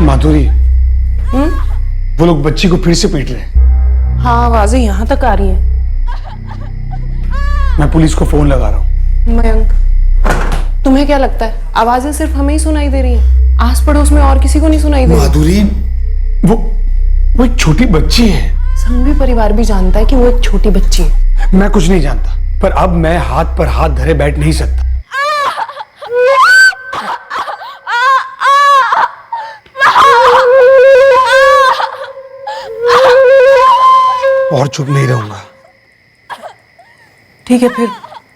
माधुरी, वो लोग बच्ची को फिर से पीट रहे हैं। हाँ, आवाजें यहाँ तक आ रही हैं। मैं पुलिस को फोन लगा रहा हूँ। मयंक, तुम्हें क्या लगता है आवाजें सिर्फ हमें ही सुनाई दे रही हैं? आस पड़ोस में और किसी को नहीं सुनाई दे रही? माधुरी, वो एक छोटी बच्ची है। संघवी परिवार भी जानता है कि वो एक छोटी बच्ची है। मैं कुछ नहीं जानता, पर अब मैं हाथ पर हाथ धरे बैठ नहीं सकता। और चुप नहीं रहूंगा। ठीक है, फिर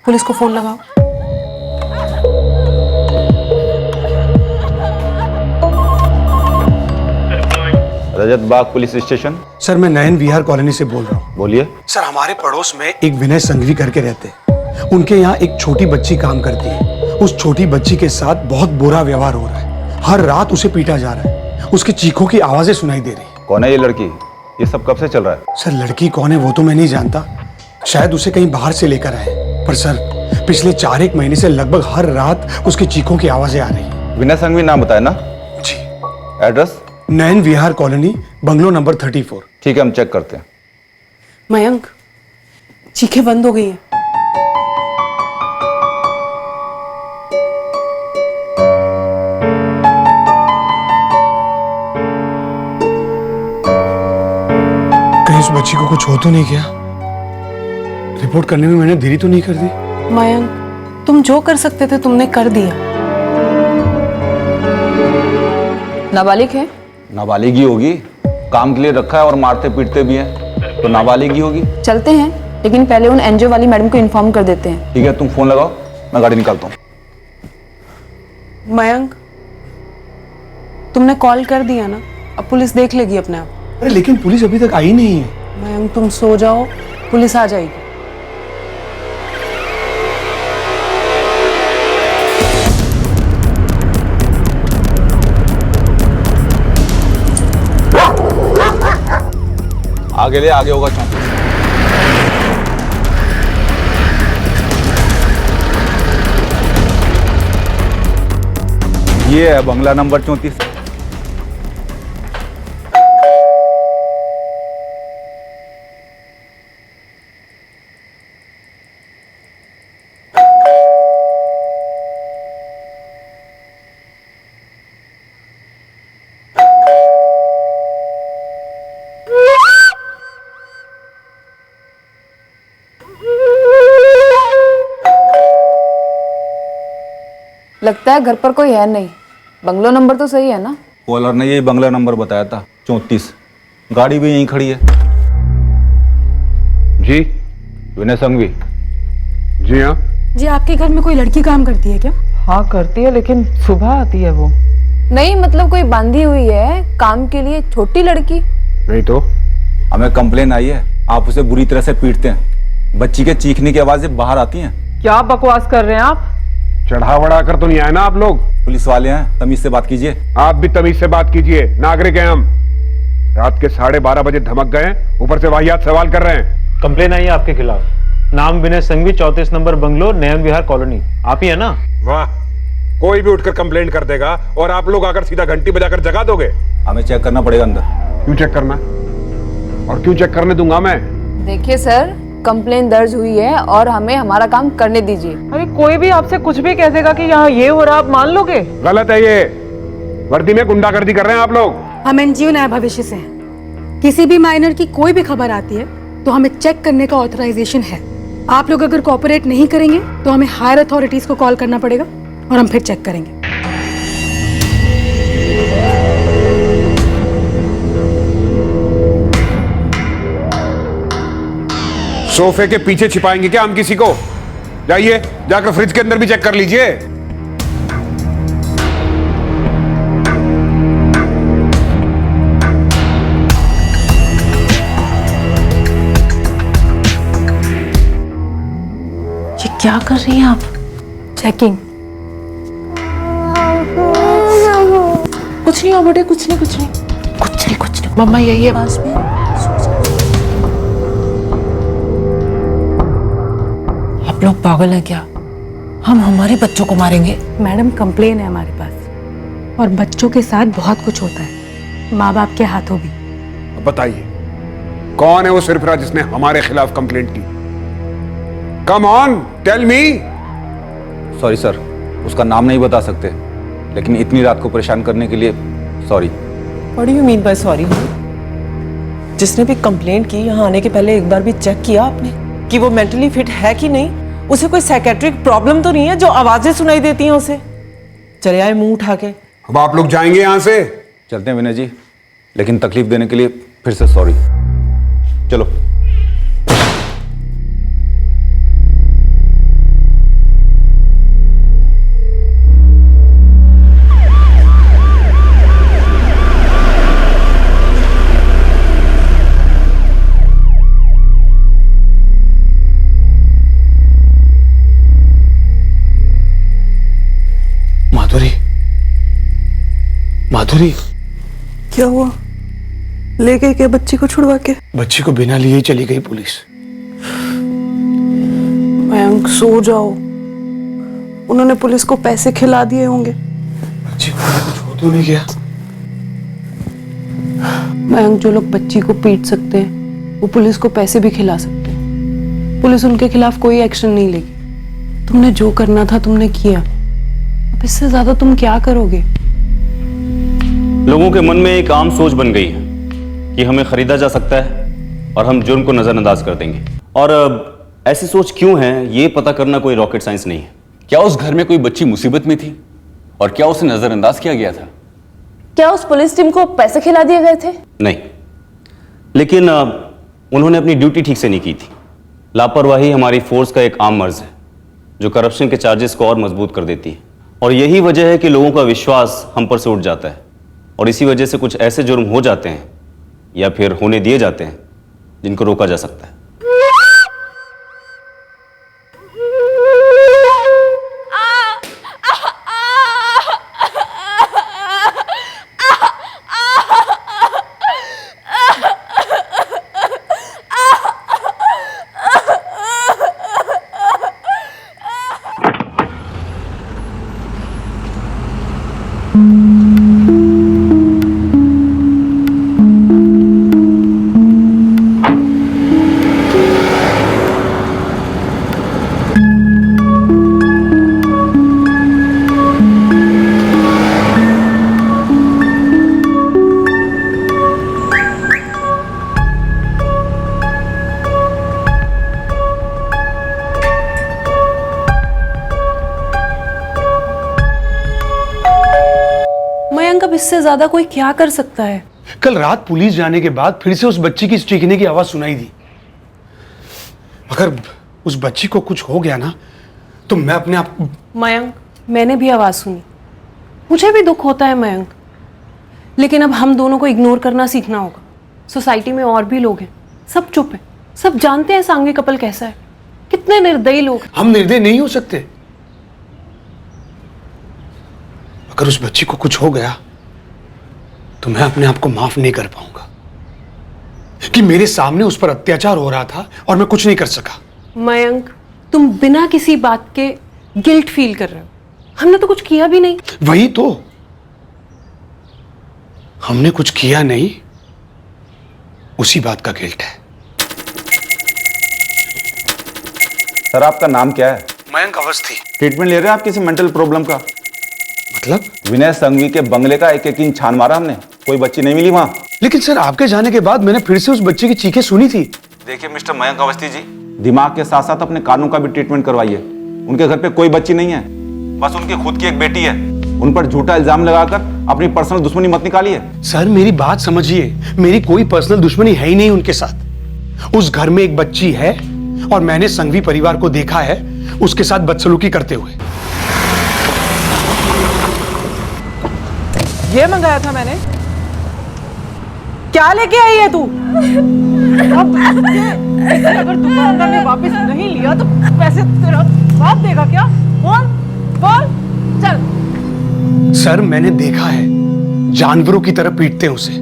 पुलिस को फोन लगाओ। रजत बाग पुलिस स्टेशन। सर, मैं नयन विहार कॉलोनी से बोल रहा हूँ। बोलिए। सर, हमारे पड़ोस में एक विनय संघवी करके रहते हैं। उनके यहाँ एक छोटी बच्ची काम करती है। उस छोटी बच्ची के साथ बहुत बुरा व्यवहार हो रहा है। हर रात उसे पीटा जा रहा है। उसकी चीखों की आवाजें सुनाई दे रही। कौन है ये लड़की? ये सब कब से चल रहा है? सर, लड़की कौन है वो तो मैं नहीं जानता। शायद उसे कहीं बाहर से लेकर आए, पर सर पिछले 4-1 महीने से लगभग हर रात उसकी चीखों की आवाजें आ रही। विनय संघवी नाम बताया ना? जी। एड्रेस? नयन विहार कॉलोनी, बंगलो नंबर 34। ठीक है, हम चेक करते हैं। मयंक, चीखें बंद हो गई हैं। कहीं उस बच्ची को कुछ हो तो नहीं गया? रिपोर्ट करने में मैंने देरी तो नहीं कर दी? मयंक, तुम जो कर सकते थे तुमने कर दिया। नाबालिग है? नाबालिग ही होगी, काम के लिए रखा है और मारते पीटते भी हैं, तो नाबालिग ही होगी। चलते हैं, लेकिन पहले उन एनजीओ वाली मैडम को इन्फॉर्म कर देते हैं। ठीक है, तुम फोन लगाओ, मैं गाड़ी निकालता हूँ। मयंक, तुमने कॉल कर दिया ना, अब पुलिस देख लेगी अपने आप। अरे लेकिन पुलिस अभी तक आई नहीं है। मयंक, तुम सो जाओ, पुलिस आ जाएगी। आगे ले, आगे होगा चौंक। ये है बंगला नंबर 34। लगता है घर पर कोई है नहीं। बंगलो नंबर तो सही है ना? कॉलर ने यही बंगला नंबर बताया था, 34। गाड़ी भी यहीं खड़ी है। जी, विनय संघवी। जी हाँ। जी, आपके घर में कोई लड़की काम करती है क्या? हाँ करती है, लेकिन सुबह आती है वो। नहीं, मतलब कोई बांधी हुई है काम के लिए, छोटी लड़की। नहीं तो। हमें कंप्लेन आई है, आप उसे बुरी तरह से पीटते हैं। बच्ची के चीखने की आवाजें बाहर आती हैं। क्या बकवास कर रहे हैं आप? चढ़ा बढ़ा कर तो नहीं आए ना आप लोग? पुलिस वाले हैं, तमीज से बात कीजिए। आप भी तमीज से बात कीजिए, नागरिक हैं हम। रात के 12:30 बजे धमक गए, ऊपर से वाहियात सवाल कर रहे हैं। कंप्लेन आई है आपके खिलाफ। नाम विनय संघवी, 34 नंबर बंगलो, नयन विहार कॉलोनी। आप ही है ना? वाह, कोई भी उठकर कंप्लेंट कर देगा और आप लोग आकर सीधा घंटी बजाकर जगा दोगे। हमें चेक करना पड़ेगा अंदर। क्यों चेक करना? और क्यों चेक करने दूंगा मैं? देखिए सर, कंप्लेन दर्ज हुई है और हमें हमारा काम करने दीजिए। अरे कोई भी आपसे कुछ भी कह देगा कि यहाँ ये हो रहा, आप मान लोगे? गलत है ये। वर्दी में गुंडागर्दी कर रहे हैं आप लोग। हम एनजीओ नया भविष्य से हैं। किसी भी माइनर की कोई भी खबर आती है तो हमें चेक करने का ऑथराइजेशन है। आप लोग अगर कोऑपरेट नहीं करेंगे तो हमें हायर अथॉरिटीज को कॉल करना पड़ेगा और हम फिर चेक करेंगे। सोफे के पीछे छिपाएंगे क्या हम किसी को? जाइए, जाकर फ्रिज के अंदर भी चेक कर लीजिए। ये क्या कर रही हैं आप? चेकिंग। कुछ नहीं हो बेटे, कुछ नहीं, कुछ नहीं, कुछ नहीं, कुछ नहीं। मम्मा यही है पास में। आप लोग पागल हैं क्या? हम हमारे बच्चों को मारेंगे? मैडम, कंप्लेन है हमारे पास। और बच्चों के साथ बहुत कुछ होता है, माँ बाप के हाथों भी। अब बताइए, कौन है वो सरफराज जिसने हमारे खिलाफ कंप्लेंट की? Come on, tell me. Sorry sir, उसका नाम नहीं बता सकते, लेकिन इतनी रात को परेशान करने के लिए sorry. What do you mean by sorry? जिसने भी कंप्लेंट की, यहाँ आने के पहले एक बार भी चेक किया आपने कि वो मेंटली फिट है कि नहीं? उसे कोई साइकेट्रिक प्रॉब्लम तो नहीं है जो आवाजें सुनाई देती हैं उसे? चले आए मुंह उठा के। अब आप लोग जाएंगे यहां से? चलते हैं विनय जी, लेकिन तकलीफ देने के लिए फिर से सॉरी। चलो। माधुरी, माधुरी, क्या हुआ? ले गए क्या बच्ची को छुड़वा के? बच्ची को बिना लिए ही चली गई पुलिस। मयंक सो जाओ, उन्होंने पुलिस को पैसे खिला दिए होंगे। बच्ची को कुछ हो तो नहीं गया? मयंक, जो लोग बच्ची को पीट सकते हैं वो पुलिस को पैसे भी खिला सकते हैं। पुलिस उनके खिलाफ कोई एक्शन नहीं लेगी। तुमने जो करना था तुमने किया, अब इससे ज्यादा तुम क्या करोगे? लोगों के मन में एक आम सोच बन गई है कि हमें खरीदा जा सकता है और हम जुर्म को नजरअंदाज कर देंगे। और ऐसी सोच क्यों है, ये पता करना कोई रॉकेट साइंस नहीं है। क्या उस घर में कोई बच्ची मुसीबत में थी और क्या उसे नजरअंदाज किया गया था? क्या उस पुलिस टीम को पैसे खिला दिए गए थे? नहीं, लेकिन उन्होंने अपनी ड्यूटी ठीक से नहीं की थी। लापरवाही हमारी फोर्स का एक आम मर्ज है जो करप्शन के चार्जेस को और मजबूत कर देती है। और यही वजह है कि लोगों का विश्वास हम पर से उठ जाता है और इसी वजह से कुछ ऐसे जुर्म हो जाते हैं या फिर होने दिए जाते हैं जिनको रोका जा सकता है। अब इससे ज्यादा कोई क्या कर सकता है? कल रात पुलिस जाने के बाद फिर से उस बच्ची की चीखने की आवाज सुनाई दी। अगर उस बच्ची को कुछ हो गया ना तो मैं अपने आप। मयंक, मैंने भी आवाज सुनी, मुझे भी दुख होता है मयंक, लेकिन अब हम दोनों को इग्नोर करना सीखना होगा। सोसाइटी में और भी लोग हैं, सब चुप हैं, सब जानते हैं सांघिक कपल कैसा है। कितने निर्दयी लोग हैं। हम निर्दयी नहीं हो सकते। अगर उस बच्ची को कुछ हो गया तो मैं अपने आप को माफ नहीं कर पाऊंगा कि मेरे सामने उस पर अत्याचार हो रहा था और मैं कुछ नहीं कर सका। मयंक, तुम बिना किसी बात के गिल्ट फील कर रहे हो। हमने तो कुछ किया भी नहीं। वही तो, हमने कुछ किया नहीं, उसी बात का गिल्ट है। सर, आपका नाम क्या है? मयंक अवस्थी। ट्रीटमेंट ले रहे हैं आप किसी मेंटल प्रॉब्लम का? मतलब? विनय संघवी के बंगले का एक एक इंच छान मारा हमने, कोई बच्ची नहीं मिली वहां। लेकिन सर, आपके जाने के बाद मैंने फिर से उस बच्चे की चीखें सुनी थी। देखिए मिस्टर मयंक अवस्थी जी, दिमाग के साथ साथ अपने कानों का भी ट्रीटमेंट करवाइए। उनके घर पे कोई बच्ची नहीं है, बस उनकी खुद की एक बेटी है। उन पर झूठा इल्जाम लगाकर अपनी पर्सनल दुश्मनी मत निकालिए। सर, मेरी बात समझिए, मेरी कोई पर्सनल दुश्मनी है ही नहीं उनके साथ। उस घर में एक बच्ची है और मैंने संघवी परिवार को देखा है उसके साथ बदसलूकी करते हुए। ये मंगाया था मैंने। क्या लेके आई है तू? अब अगर दुकानदार ने वापस नहीं लिया तो पैसे तेरा बाप देगा क्या? बोल बोल, चल। सर, मैंने देखा है जानवरों की तरह पीटते हैं उसे।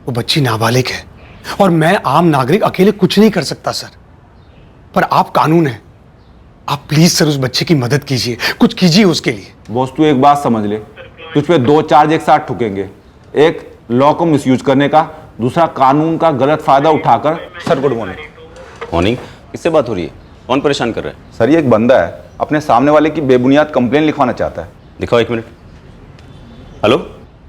वो बच्ची नाबालिग है और मैं आम नागरिक अकेले कुछ नहीं कर सकता सर। पर आप कानून है, आप प्लीज सर उस बच्चे की मदद कीजिए, कुछ कीजिए उसके लिए। बॉस तू एक बात समझ ले, तुझ पे 2 चार्ज एक साथ ठुकेंगे, एक लॉ को मिसयूज करने का, दूसरा कानून का गलत फायदा उठाकर। Sir good morning. मॉर्निंग, किससे बात हो रही है? कौन परेशान कर रहा है? सर ये एक बंदा है, अपने सामने वाले की बेबुनियाद कंप्लेन लिखवाना चाहता है। दिखाओ 1 मिनट। हेलो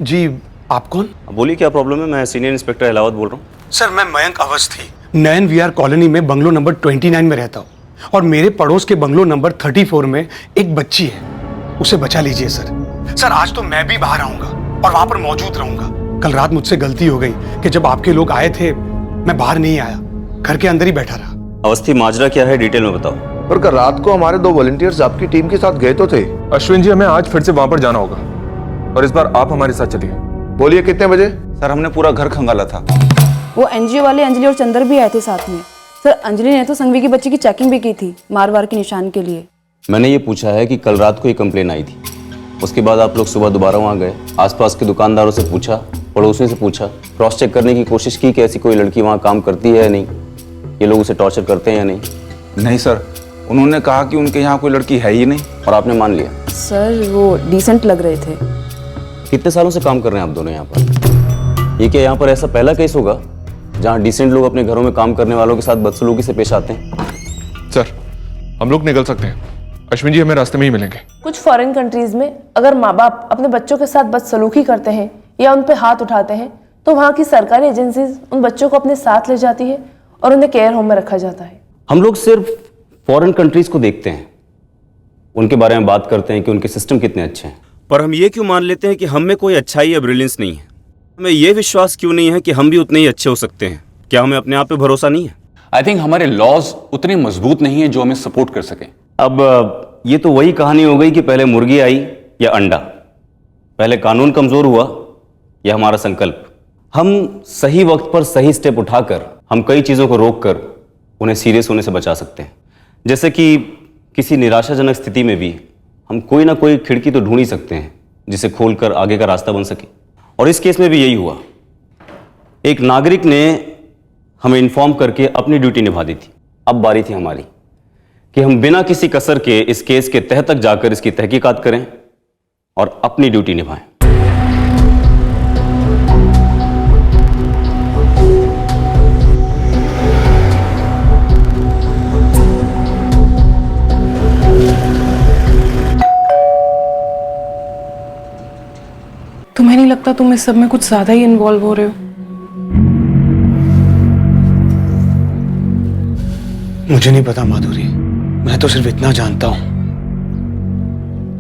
जी आप कौन? बोलिए क्या प्रॉब्लम है? मैं सीनियर इंस्पेक्टर इलाहाबाद बोल रहा हूँ। सर मैं मयंक अवस्थी, नयन विहार कॉलोनी में बंगलो नंबर 29 में रहता हूँ, और मेरे पड़ोस के बंगलो नंबर 34 में एक बच्ची है, उसे बचा लीजिए सर। सर आज तो मैं भी बाहर आऊंगा और वहां पर मौजूद रहूंगा। कल रात मुझसे गलती हो गई कि जब आपके लोग आए थे मैं बाहर नहीं आया, घर के अंदर ही बैठा रहा। अवस्थी, माजरा क्या है, डिटेल में बताओ। और कल रात को हमारे 2 वॉलंटियर्स आपकी टीम के साथ गए तो थे। अश्विन जी, हमें आज फिर से वहां पर जाना होगा और इस बार आप हमारे साथ चलिए। बोलिए कितने बजे? सर हमने पूरा घर खंगाला था। वो एनजीओ वाले अंजलि और चंदर भी आए थे साथ में। सर अंजलि ने तो संघवी की बच्ची की चेकिंग भी की थी मारवार के निशान के लिए। मैंने ये पूछा है कि कल रात को ये कंप्लेन आई थी, उसके बाद आप लोग सुबह दोबारा वहाँ गए, आसपास के दुकानदारों से पूछा, पड़ोसियों से पूछा, क्रॉस चेक करने की कोशिश की कि ऐसी कोई लड़की वहाँ काम करती है या नहीं, ये लोग उसे टॉर्चर करते हैं या नहीं? नहीं सर, उन्होंने कहा कि उनके यहाँ कोई लड़की है ही नहीं। और आपने मान लिया? सर वो डिसेंट लग रहे थे। कितने सालों से काम कर रहे हैं आप दोनों यहाँ पर? ये क्या यहाँ पर ऐसा पहला केस होगा जहाँ डिसेंट लोग अपने घरों में काम करने वालों के साथ बदसलूकी से पेश आते हैं? सर हम लोग निकल सकते हैं, अश्विन जी हमें रास्ते में ही मिलेंगे। कुछ फॉरेन कंट्रीज में अगर माँ बाप अपने बच्चों के साथ बदसलूकी करते हैं या उन पे हाथ उठाते हैं तो वहाँ की सरकारी एजेंसीज उन बच्चों को अपने साथ ले जाती है और उन्हें केयर होम में रखा जाता है। हम लोग सिर्फ फॉरेन कंट्रीज को देखते हैं, उनके बारे में बात करते हैं कि उनके सिस्टम कितने अच्छे हैं, पर हम ये क्यों मान लेते हैं कि हम में कोई अच्छाई या ब्रिलियंस नहीं है? हमें ये विश्वास क्यों नहीं है कि हम भी उतने ही अच्छे हो सकते हैं? क्या हमें अपने आप पे भरोसा नहीं है? आई थिंक हमारे लॉज उतने मजबूत नहीं है जो हमें सपोर्ट कर सके। अब ये तो वही कहानी हो गई कि पहले मुर्गी आई या अंडा, पहले कानून कमजोर हुआ या हमारा संकल्प। हम सही वक्त पर सही स्टेप उठाकर हम कई चीजों को रोककर उन्हें सीरियस होने से बचा सकते हैं। जैसे कि किसी निराशाजनक स्थिति में भी हम कोई ना कोई खिड़की तो ढूंढ ही सकते हैं जिसे खोलकर आगे का रास्ता बन सके, और इस केस में भी यही हुआ। एक नागरिक ने हमें इन्फॉर्म करके अपनी ड्यूटी निभा दी थी। अब बारी थी हमारी कि हम बिना किसी कसर के इस केस के तह तक जाकर इसकी तहकीकात करें और अपनी ड्यूटी निभाएं। तुम्हें नहीं लगता तुम इस सब में कुछ ज्यादा ही इन्वॉल्व हो रहे हो? मुझे नहीं पता माधुरी, मैं तो सिर्फ इतना जानता हूं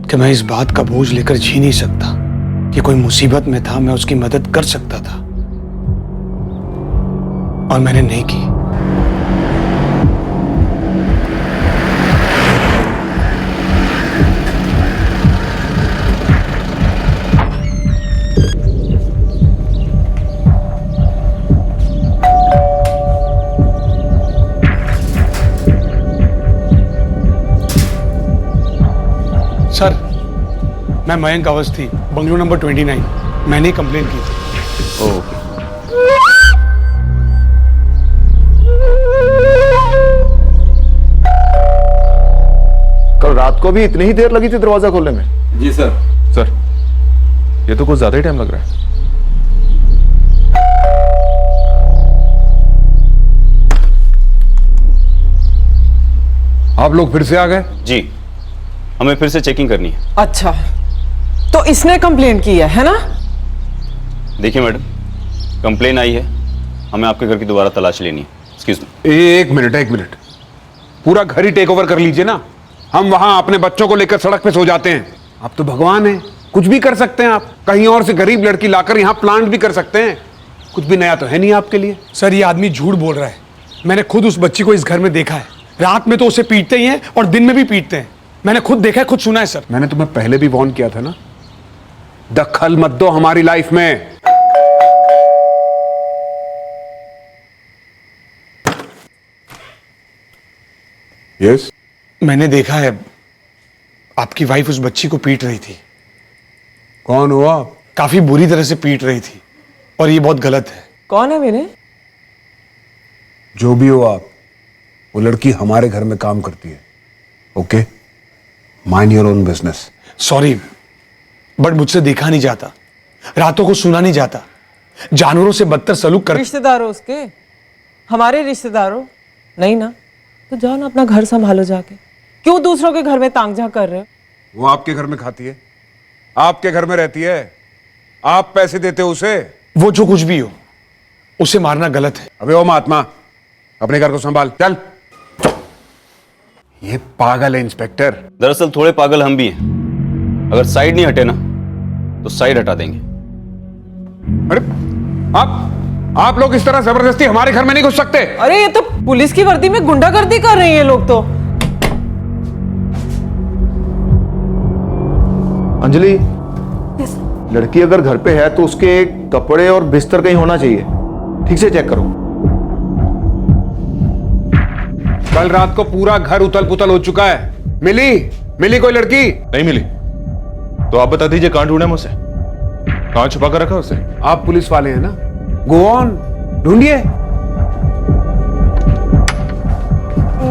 कि मैं इस बात का बोझ लेकर जी नहीं सकता कि कोई मुसीबत में था, मैं उसकी मदद कर सकता था और मैंने नहीं की। सर मैं मयंक अवस्थी, बंगलो नंबर 29, मैंने कंप्लेंट की थी। ओके। कल रात को भी इतनी ही देर लगी थी दरवाजा खोलने में? जी सर। सर ये तो कुछ ज्यादा ही टाइम लग रहा है। आप लोग फिर से आ गए? जी, हमें फिर से चेकिंग करनी है। अच्छा, तो इसने कंप्लेंट की है ना? देखिए मैडम, कंप्लेन आई है, हमें आपके घर की दोबारा तलाश लेनी है। Excuse me. एक मिनट, पूरा घर ही टेक ओवर कर लीजिए ना। हम वहां अपने बच्चों को लेकर सड़क पे सो जाते हैं, आप तो भगवान हैं, कुछ भी कर सकते हैं आप। कहीं और से गरीब लड़की लाकर यहाँ प्लांट भी कर सकते हैं, कुछ भी नया तो है नहीं आपके लिए। सर ये आदमी झूठ बोल रहा है, मैंने खुद उस बच्ची को इस घर में देखा है। रात में तो उसे पीटते ही हैं और दिन में भी पीटते हैं, मैंने खुद देखा है, खुद सुना है। सर मैंने तुम्हें पहले भी वार्न किया था ना, दखल मत दो हमारी लाइफ में। यस, मैंने देखा है आपकी वाइफ उस बच्ची को पीट रही थी। कौन हो आप? काफी बुरी तरह से पीट रही थी और ये बहुत गलत है। कौन है विनय? जो भी हो आप, वो लड़की हमारे घर में काम करती है okay, mind your own business. Sorry, but मुझसे देखा नहीं जाता, रातों को सुना नहीं जाता, जानवरों से बदतर सलूक कर। रिश्तेदारों उसके, हमारे रिश्तेदारों नहीं ना, तो जाओ ना अपना घर संभालो जाके। क्यों दूसरों के घर में तांग झांक कर रहे हो? वो आपके घर में खाती है, आपके घर में रहती है, आप पैसे देते हो उसे। वो जो कुछ भी हो, उसे मारना गलत है। अबे ओ महात्मा, अपने घर को संभाल, चल। ये पागल है इंस्पेक्टर। दरअसल थोड़े पागल हम भी हैं। अगर साइड नहीं हटे ना तो साइड हटा देंगे। अरे आप लोग इस तरह जबरदस्ती हमारे घर में नहीं घुस सकते। अरे ये तो पुलिस की वर्दी में गुंडागर्दी कर रहे हैं ये लोग तो। अंजलि, लड़की अगर घर पे है तो उसके कपड़े और बिस्तर कहीं होना चाहिए, ठीक से चेक करो। कल रात को पूरा घर उथल पुथल हो चुका है। मिली कोई लड़की? नहीं मिली। तो आप बता दीजिए कहां ढूंढे मुझसे, कहां छुपा कर रखा उसे? आप पुलिस वाले हैं ना, गो ऑन, ढूंढिए।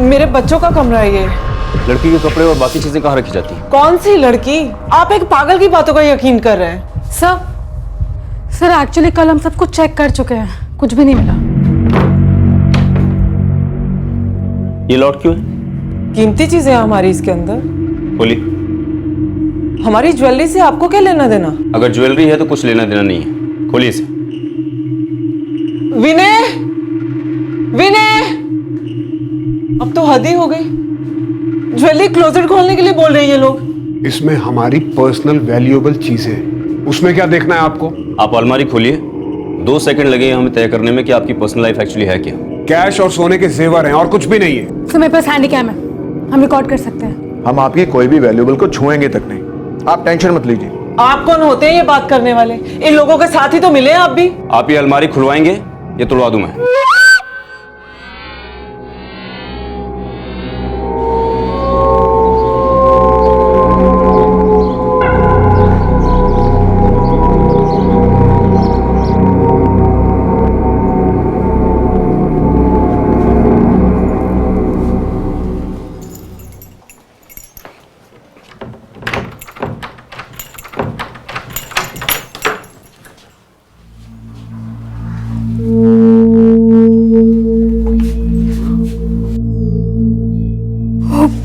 मेरे बच्चों का कमरा है ये। लड़की के कपड़े और बाकी चीजें कहाँ रखी जाती हैं? कौन सी लड़की? आप एक पागल की बातों का यकीन कर रहे हैं। सर एक्चुअली कल हम सब कुछ चेक कर चुके हैं, कुछ भी नहीं मिला। ये लॉट क्यों है? कीमती चीजें हैं हमारी इसके अंदर। बोली। हमारी ज्वेलरी से आपको क्या लेना देना? अगर ज्वेलरी है तो कुछ लेना देना नहीं है, खोलिए इसे। विनय, विनय, अब तो हद ही हो गई। ज्वेलरी क्लोजेट खोलने के लिए बोल रहे हैं ये लोग। इसमें हमारी पर्सनल वैल्यूएबल चीजें हैं, उसमें क्या देखना है आपको? आप अलमारी खोलिए। 2 सेकंड लगेंगे हमें तय करने में कि आपकी पर्सनल लाइफ एक्चुअली है क्या। कैश और सोने के जेवर हैं और कुछ भी नहीं है। सर मेरे पास हैंडीकैम है, हम रिकॉर्ड कर सकते हैं। हम आपकी कोई भी वैल्यूएबल को छुएंगे तक नहीं, आप टेंशन मत लीजिए। आप कौन होते हैं ये बात करने वाले? इन लोगों के साथ ही तो मिले हैं आप भी। आप ये अलमारी खुलवाएंगे ये तोड़वा दूं मैं।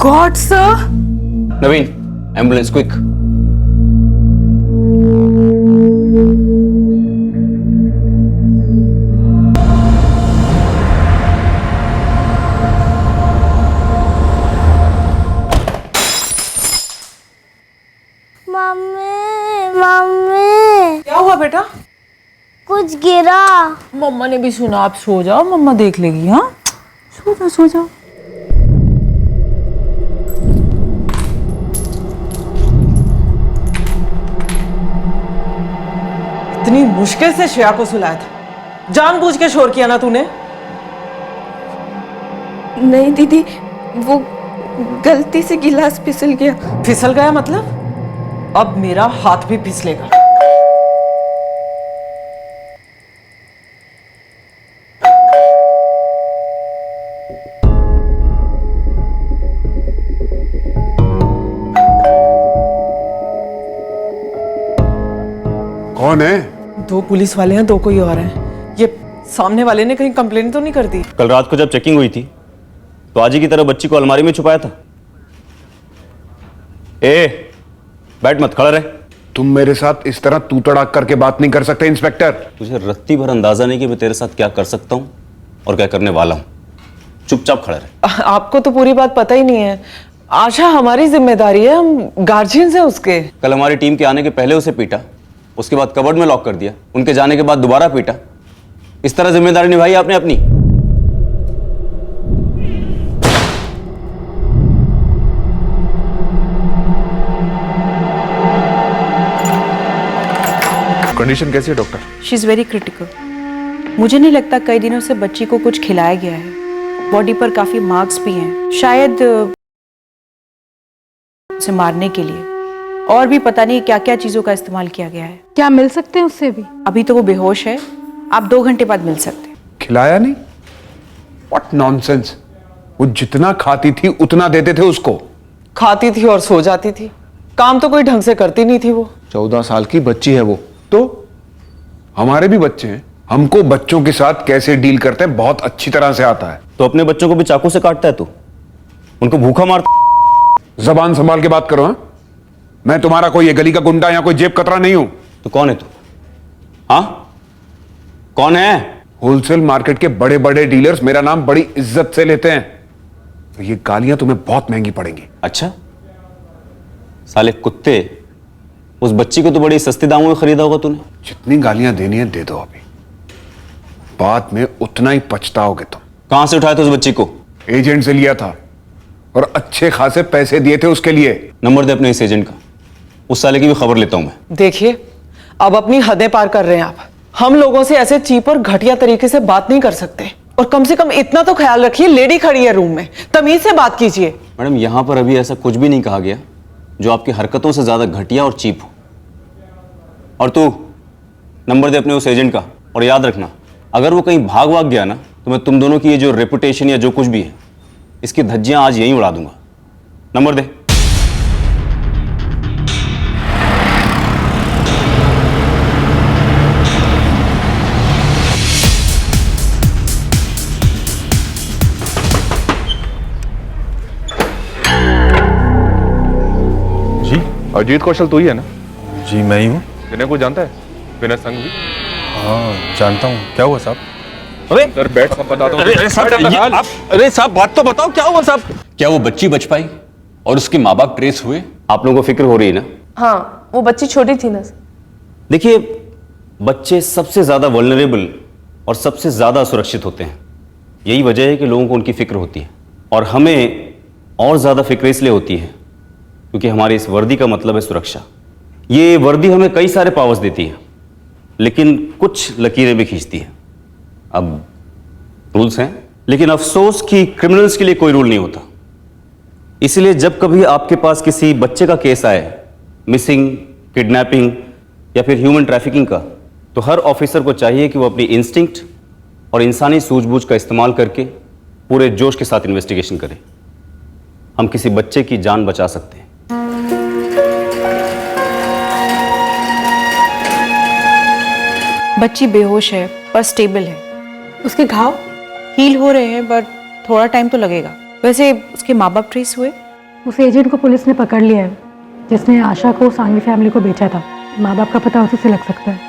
God sir. Naveen, ambulance quick. Mummy क्या हुआ बेटा? कुछ गिरा। मम्मा ने भी सुना। आप सो जाओ, मम्मा देख लेगी। हाँ, सो जाओ सो जाओ। इतनी मुश्किल से श्रेया को सुलाया था, जानबूझ के शोर किया ना तूने? नहीं दीदी, वो गलती से गिलास फिसल गया। फिसल गया मतलब? अब मेरा हाथ भी फिसलेगा। कौन है? 2 पुलिस वाले हैं, 2 कोई और हैं। ये सामने वाले ने कहीं कंप्लेंट तो नहीं कर दी? कल रात को जब चेकिंग हुई थी तो आज ही की तरह बच्ची को अलमारी में छुपाया था। बैठ मत, खड़ा रहे। तुम मेरे साथ इस तरह तू तड़ाक करके बात नहीं कर सकते इंस्पेक्टर। तुझे रत्ती भर अंदाजा नहीं कि मैं तेरे साथ क्या कर सकता हूं और क्या करने वाला हूं। चुपचाप खड़ा रहे। आपको तो पूरी बात पता ही नहीं है। आशा हमारी जिम्मेदारी है, हम गार्जियंस हैं उसके। कल हमारी टीम के आने के पहले उसे पीटा, उसके बाद कबर्ड में लॉक कर दिया, उनके जाने के बाद दोबारा पीटा। इस तरह जिम्मेदारी निभाई आपने अपनी। कंडीशन कैसी है doctor? She is very critical. मुझे नहीं लगता कई दिनों से बच्ची को कुछ खिलाया गया है। बॉडी पर काफी मार्क्स भी हैं, शायद उसे मारने के लिए। और भी पता नहीं क्या क्या चीजों का इस्तेमाल किया गया है। क्या मिल सकते हैं उससे भी? अभी तो वो बेहोश है, आप 2 घंटे बाद मिल सकते हैं। खिलाया नहीं? What nonsense. वो जितना खाती थी उतना देते थे उसको। खाती थी और सो जाती थी, काम तो कोई ढंग से करती नहीं थी वो। 14 साल की बच्ची है वो। तो हमारे भी बच्चे हैं, हमको बच्चों के साथ कैसे डील करते हैं बहुत अच्छी तरह से आता है। तो अपने बच्चों को भी चाकू से काटता है तू, उनको भूखा मारता। जबान संभाल के बात करो। हाँ, मैं तुम्हारा कोई ये गली का गुंडा या कोई जेब कतरा नहीं हूं। तो कौन है तू? हाँ, कौन है? होलसेल मार्केट के बड़े बड़े डीलर्स मेरा नाम बड़ी इज्जत से लेते हैं, तो ये गालियां तुम्हें बहुत महंगी पड़ेंगी। अच्छा, साले कुत्ते, उस बच्ची को तो बड़ी सस्ते दामों में खरीदा होगा तूने। जितनी गालियां देनी है दे दो, अभी बाद में उतना ही पछताओगे तुम। कहां से उठाया था उस बच्ची को? एजेंट से लिया था और अच्छे खासे पैसे दिए थे उसके लिए। नंबर दे अपने इस एजेंट का, उस साले की भी खबर लेता हूं मैं। देखिए, अब अपनी हदें पार कर रहे हैं आप। हम लोगों से ऐसे चीप और घटिया तरीके से बात नहीं कर सकते, और कम से कम इतना तो ख्याल रखिए, लेडी खड़ी है रूम में, तमीज से बात कीजिए। मैडम, यहां पर अभी ऐसा कुछ भी नहीं कहा गया जो आपकी हरकतों से ज्यादा घटिया और चीप हो। और तू नंबर दे अपने उस एजेंट का, और याद रखना, अगर वो कहीं भाग गया ना, तो मैं तुम दोनों की ये जो रेपुटेशन या जो कुछ भी है, इसकी धज्जियां आज यहीं उड़ा दूंगा। नंबर दे। जी, अजीत कौशल तू ही है ना? जी मैं ही हूँ। विनय को जानता है? विनय संघवी? हाँ जानता हूँ। क्या हुआ साहब? अरे सर बैठ, सब बताता हूँ। अरे साहब बात तो बताओ, क्या हुआ साहब? क्या वो बच्ची बच पाई और उसके माँ बाप ट्रेस हुए? आप लोगों को फिक्र हो रही है ना? हाँ, वो बच्ची छोटी थी ना। देखिए, बच्चे सबसे ज्यादा वल्नरेबल और सबसे ज्यादा सुरक्षित होते हैं। यही वजह है कि लोगों को उनकी फिक्र होती है, और हमें और ज्यादा फिक्र इसलिए होती है क्योंकि हमारी इस वर्दी का मतलब है सुरक्षा। ये वर्दी हमें कई सारे पावर्स देती है, लेकिन कुछ लकीरें भी खींचती है। अब रूल्स हैं, लेकिन अफसोस कि क्रिमिनल्स के लिए कोई रूल नहीं होता। इसलिए जब कभी आपके पास किसी बच्चे का केस आए, मिसिंग, किडनैपिंग या फिर ह्यूमन ट्रैफिकिंग का, तो हर ऑफिसर को चाहिए कि वो अपनी इंस्टिंक्ट और इंसानी सूझबूझ का इस्तेमाल करके पूरे जोश के साथ इन्वेस्टिगेशन करे। हम किसी बच्चे की जान बचा सकते हैं। बच्ची बेहोश है पर स्टेबल है। उसके घाव हील हो रहे हैं, बट थोड़ा टाइम तो लगेगा। वैसे उसके माँ बाप ट्रेस हुए? उस एजेंट को पुलिस ने पकड़ लिया है जिसने आशा को सांघवी फैमिली को बेचा था। माँ बाप का पता उसी से लग सकता है।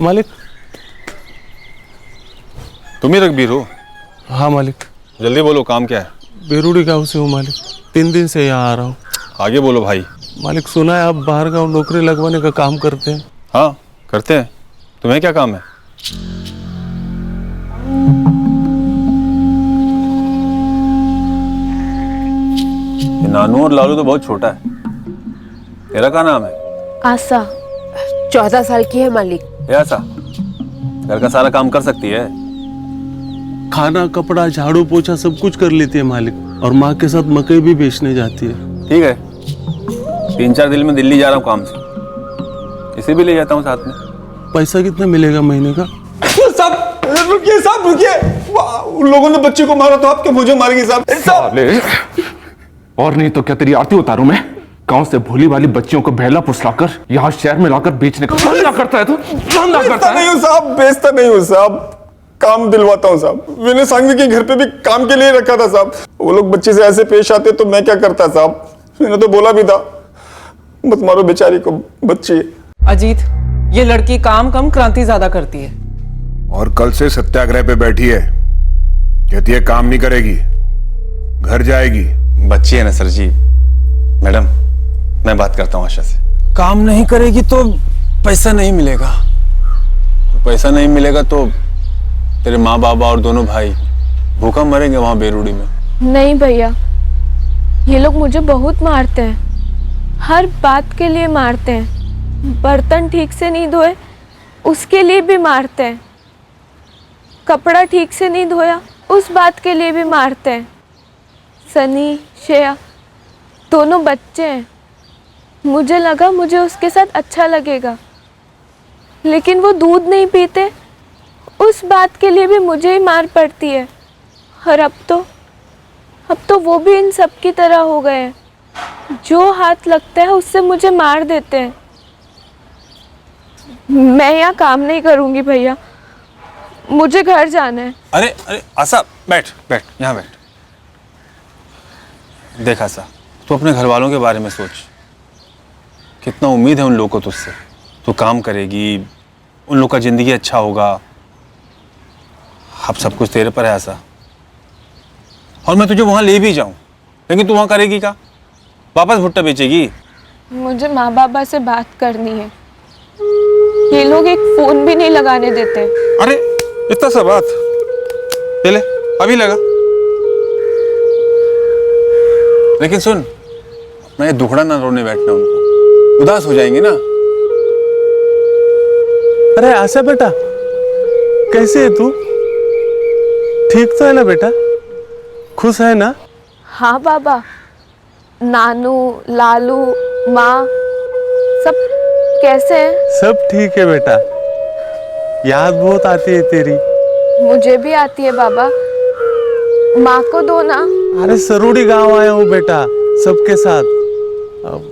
मालिक, तुम ही रघबीर हो? हाँ मालिक। जल्दी बोलो, काम क्या है? बेरूड़ी गांव से हूँ मालिक, 3 दिन से यहाँ आ रहा हूँ। आगे बोलो भाई। मालिक, सुना है आप बाहर गांव नौकरी लगवाने का काम करते हैं? हाँ करते हैं। तुम्हें क्या काम है? ये नानू और लालू तो बहुत छोटा है। तेरा क्या नाम है? आशा 14 साल की है मालिक। ऐसा घर का सारा काम कर सकती है? खाना, कपड़ा, झाड़ू, पोछा सब कुछ कर लेती है मालिक, और माँ के साथ मकई भी बेचने जाती है। ठीक है, 3-4 दिन में दिल्ली जा रहा हूँ काम से, इसे भी ले जाता हूँ साथ में। पैसा कितना मिलेगा महीने का? साहब रुकिए, साहब रुकिए। उन लोगों ने बच्चे को मारा तो आप क्या मुझे मारेंगे साहब? और नहीं तो क्या तेरी आरती उतारूं मैं? गांव से भोली वाली बच्चियों को बहला फुसलाकर यहाँ शहर में लाकर बेचने का धंधा करता है तू? धंधा करता है? नहीं हूँ साहब, बेचता नहीं हूँ साहब, काम दिलवाता हूँ साहब। विनय सांघवी के घर पे भी काम के लिए रखा था साहब। वो लोग बच्चे से ऐसे पेश आते तो मैं क्या करता साहब? मैंने तो बोला भी था मत मारो बेचारी को, बच्ची। अजीत, ये लड़की काम कम क्रांति ज्यादा करती है। और कल से सत्याग्रह पे बैठी है, कहती है काम नहीं करेगी, घर जाएगी। बच्ची है ना सर जी। मैडम, मैं बात करता हूँ आशा से। काम नहीं करेगी तो पैसा नहीं मिलेगा। पैसा नहीं मिलेगा तो तेरे माँ बाबा और दोनों भाई भूखा मरेंगे वहां बेरूड़ी में। नहीं भैया, ये लोग मुझे बहुत मारते हैं, हर बात के लिए मारते हैं। बर्तन ठीक से नहीं धोए उसके लिए भी मारते हैं, कपड़ा ठीक से नहीं धोया उस बात के लिए भी मारते हैं। सनी, श्रेया दोनों बच्चे हैं, मुझे लगा मुझे उसके साथ अच्छा लगेगा, लेकिन वो दूध नहीं पीते, उस बात के लिए भी मुझे ही मार पड़ती है। और अब तो वो भी इन सब की तरह हो गए हैं, जो हाथ लगता है उससे मुझे मार देते हैं। मैं यहाँ काम नहीं करूँगी भैया, मुझे घर जाना है। अरे अरे आशा, बैठ बैठ, यहाँ बैठ। देख आशा, तू अपने घर वालों के बारे में सोच। कितना उम्मीद है उन लोगों को तुझसे। तू काम करेगी, उन लोग का जिंदगी अच्छा होगा। अब सब कुछ तेरे पर है आशा। और मैं तुझे वहाँ ले भी जाऊँ, लेकिन तू वहाँ करेगी क्या? वापस भुट्टा बेचेगी? मुझे माँ बाबा से बात करनी है, ये लोग एक फोन भी नहीं लगाने देते। अरे इतना सा बात, ले अभी लगा। लेकिन सुन, मैं दुखड़ा ना रोने बैठना, उनको उदास हो जाएंगे ना। अरे आशा बेटा, कैसे है तू? ठीक तो है ना बेटा? खुश है ना? हाँ बाबा, नानू, लालू, माँ सब कैसे हैं? सब ठीक है बेटा। याद बहुत आती है तेरी। मुझे भी आती है बाबा, माँ को दो ना। अरे सरूड़ी गांव आया हूँ बेटा सबके साथ।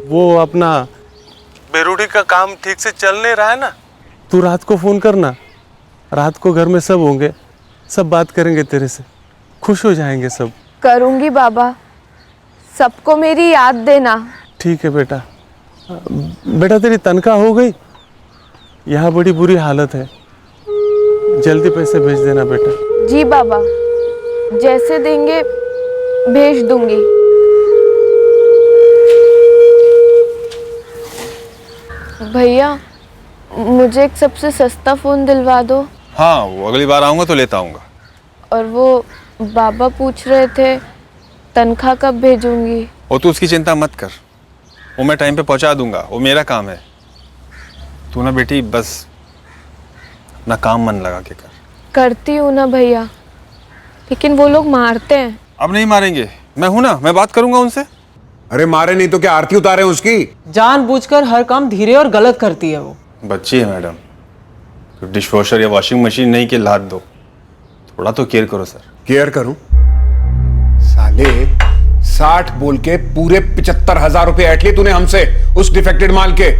वो अपना बेरूडी का काम ठीक से चल नहीं रहा है ना, तू रात को फोन करना। रात को घर में सब होंगे, सब बात करेंगे तेरे से, खुश हो जाएंगे सब। करूँगी बाबा, सबको मेरी याद देना। ठीक है बेटा। बेटा तेरी तनख्वाह हो गई? यहाँ बड़ी बुरी हालत है, जल्दी पैसे भेज देना बेटा। जी बाबा, जैसे देंगे भेज दूंगी। भैया, मुझे एक सबसे सस्ता फ़ोन दिलवा दो। हाँ, वो अगली बार आऊँगा तो लेता आऊँगा। और वो बाबा पूछ रहे थे तनख्वाह कब भेजूंगी। और तू उसकी चिंता मत कर, वो मैं टाइम पे पहुँचा दूंगा, वो मेरा काम है। तू ना बेटी बस अपना काम मन लगा के कर। करती हूँ ना भैया, लेकिन वो लोग मारते हैं। अब नहीं मारेंगे, मैं हूं ना, मैं बात करूंगा उनसे। अरे मारे नहीं तो क्या आरती उतारे उसकी? जानबूझकर हर काम धीरे और गलत करती है वो। बच्ची है मैडम, तो डिश वॉशर या वॉशिंग मशीन नहीं कि लाद दो, थोड़ा तो केयर करो सर। केयर करूं? साले 60 बोल के पूरे 75,000 रुपए ऐट लिए तूने हमसे उस डिफेक्टेड माल के।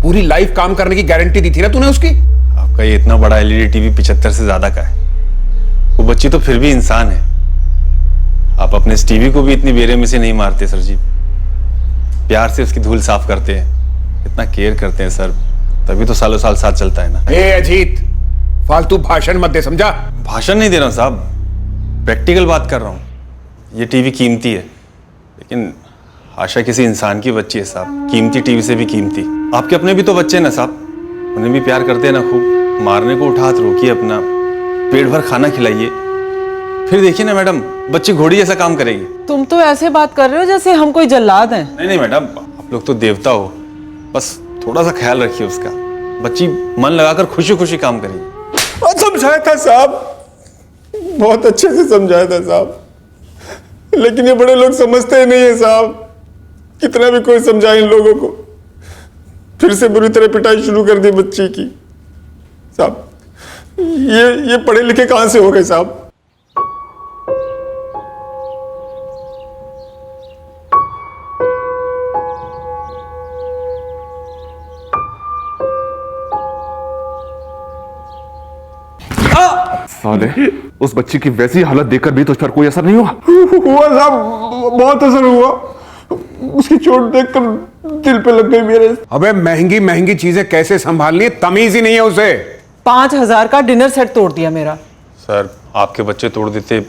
पूरी लाइफ काम करने की गारंटी दी थी ना तूने उसकी। आपका ये इतना बड़ा एलईडी टीवी 75 से ज्यादा का है। वो बच्ची तो फिर भी इंसान है। आप अपने इस टीवी को भी इतनी बेरहमी से नहीं मारते सर जी, प्यार से उसकी धूल साफ करते हैं, इतना केयर करते हैं सर, तभी तो सालों साल साथ चलता है ना। ए अजीत, फालतू भाषण मत दे, समझा? भाषण नहीं दे रहा हूं साहब, प्रैक्टिकल बात कर रहा हूं। ये टीवी कीमती है, लेकिन आशा किसी इंसान की बच्ची है साहब, कीमती टीवी से भी कीमती। आपके अपने भी तो बच्चे हैं ना साहब, उन्हें भी प्यार करते हैं ना खूब। मारने को उठा हाथ रोकिए अपना, पेट भर खाना खिलाइए, फिर देखिए ना मैडम, बच्ची घोड़ी जैसा काम करेगी। तुम तो ऐसे बात कर रहे हो जैसे हम कोई जल्लाद हैं। नहीं नहीं मैडम, आप लोग तो देवता हो, बस थोड़ा सा ख्याल रखिए उसका। बच्ची मन लगाकर खुशी खुशी काम करेगी। समझाया था साहब, बहुत अच्छे से समझाया था साहब, लेकिन ये बड़े लोग समझते ही नहीं है साहब। कितना भी कोई समझाए इन लोगों को, फिर से बुरी तरह पिटाई शुरू कर दी बच्ची की। साहब ये पढ़े लिखे कहां से हो गए साहब? साले, उस बच्ची की वैसी हालत देखकर भी तुझ पर कोई असर नहीं हुआ? हुआ साहब, बहुत असर हुआ। उसकी चोट देखकर दिल पे लग गई मेरे। अबे महंगी महंगी चीजें कैसे संभालनी है, तमीज ही नहीं है उसे। 5,000 का डिनर सेट तोड़ दिया मेरा। सर आपके बच्चे तोड़ देते,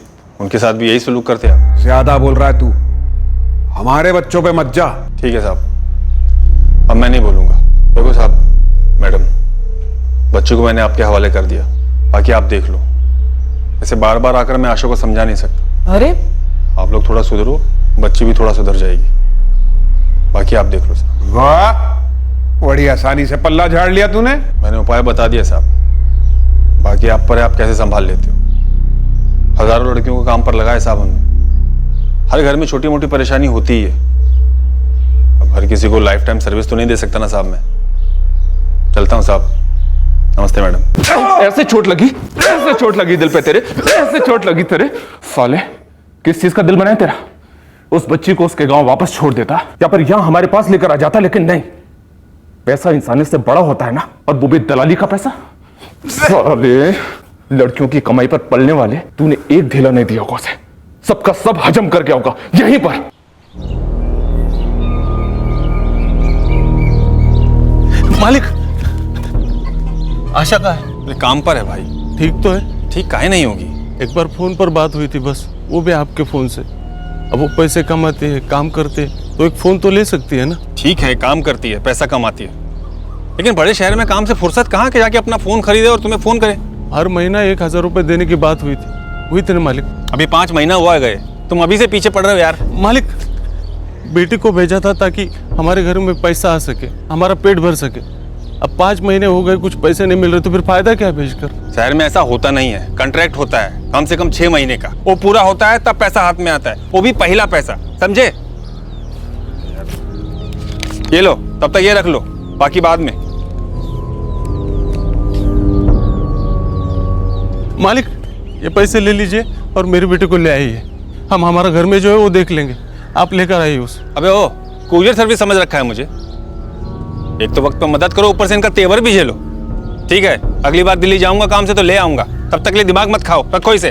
उनके साथ भी यही सलूक करते आप। ज्यादा बोल रहा है तू, हमारे बच्चों पे मत जा। ठीक है साहब, अब मैं नहीं बोलूंगा। देखो साहब, मैडम, बच्चे को मैंने आपके हवाले कर दिया, बाकी आप देख लो। ऐसे बार बार आकर मैं आशा को समझा नहीं सकता। अरे आप लोग थोड़ा सुधरो, बच्ची भी थोड़ा सुधर जाएगी, बाकी आप देख लो साहब। वाह, बड़ी आसानी से पल्ला झाड़ लिया तूने। मैंने उपाय बता दिया साहब, बाकी आप पर है, आप कैसे संभाल लेते हो। हजारों लड़कियों को काम पर लगाया साहब हमने, हर घर में छोटी मोटी परेशानी होती ही है। अब हर किसी को लाइफ टाइम सर्विस तो नहीं दे सकता ना साहब मैं। चलता हूँ साहब। नमस्ते मैडम। ऐसे चोट लगी दिल पे तेरे, ऐसे चोट लगी तेरे। साले किस चीज का दिल बना है तेरा? उस बच्ची को उसके गांव वापस छोड़ देता या फिर यहां हमारे पास लेकर आ जाता, लेकिन नहीं, पैसा इंसानियत से बड़ा होता है ना, और वो भी दलाली का पैसा। साले लड़कियों की कमाई पर पलने वाले तूने एक ढीला नहीं दिया होगा उसे, सबका सब हजम कर गया होगा यहीं पर। मालिक, आशा का है? काम पर है भाई। ठीक तो है? ठीक काहे नहीं होगी? एक बार फोन पर बात हुई थी बस, वो भी आपके फोन से। अब वो पैसे कमाते हैं, काम करते हैं, तो एक फोन तो ले सकती है ना। ठीक है, काम करती है, पैसा कमाती है, लेकिन बड़े शहर में काम से फुर्सत कहाँ के जाके अपना फोन खरीदे और तुम्हें फोन करे। हर महीना 1000 रुपए देने की बात हुई थी ना मालिक। अभी 5 महीना हुआ गए, तुम अभी से पीछे पड़ रहे हो यार। मालिक, बेटी को भेजा था ताकि हमारे घर में पैसा आ सके, हमारा पेट भर सके। अब 5 महीने हो गए, कुछ पैसे नहीं मिल रहे, तो फिर फायदा क्या भेजकर? शहर में ऐसा होता नहीं है, कॉन्ट्रैक्ट होता है कम से कम 6 महीने का, वो पूरा होता है तब पैसा हाथ में आता है, वो भी पहला पैसा, समझे? ये लो, तब तक ये रख लो, बाकी बाद में। मालिक, ये पैसे ले लीजिए और मेरे बेटे को ले आइए। हम हमारा घर में जो है वो देख लेंगे, आप लेकर आइए उसे। अबे ओ, कुरियर सर्विस समझ रखा है मुझे। एक तो वक्त पे मदद करो, ऊपर से इनका तेवर भी झेलो। ठीक है, अगली बार दिल्ली जाऊंगा काम से तो ले आऊंगा, तब तक ले दिमाग मत खाओ, रखो इसे।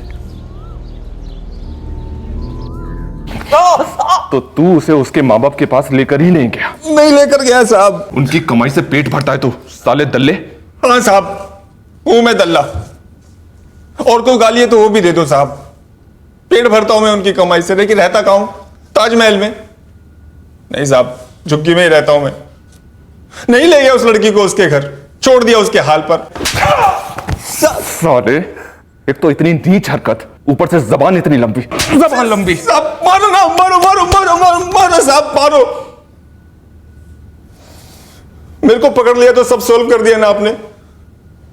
तो तू उसे उसके माँ बाप के पास लेकर ही नहीं गया? नहीं लेकर गया साहब। उनकी कमाई से पेट भरता है तू, साले दल्ले। हाँ साहब, हूं मैं दल्ला, और कोई गाली है तो वो भी दे दो साहब। पेट भरता हूं मैं उनकी कमाई से, लेकिन रहता कहाँ हूं? ताजमहल में नहीं साहब, झुग्गी में ही रहता हूं मैं। नहीं ले गया उस लड़की को उसके घर, छोड़ दिया उसके हाल पर। साले, एक तो इतनी नीच हरकत, ऊपर से जबान इतनी लंबी, जबान लंबी। साहब मारो ना, मारो मारो मारो मारो मारो साहब, मारो। मेरे को पकड़ लिया तो सब सोल्व कर दिया ना आपने,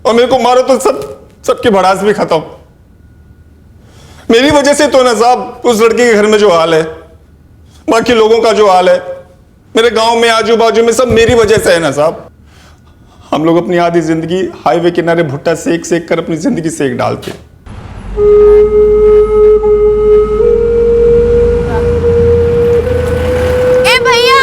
और मेरे को मारो तो सबकी भड़ास भी खत्म। मेरी वजह से तो ना साहब उस लड़के के घर में जो हाल है, बाकी लोगों का जो हाल है, मेरे गांव में आजू बाजू में, सब मेरी वजह से है ना साहब। हम लोग अपनी आधी जिंदगी हाईवे किनारे भुट्टा सेक सेक कर अपनी जिंदगी सेक डालते। ए भैया,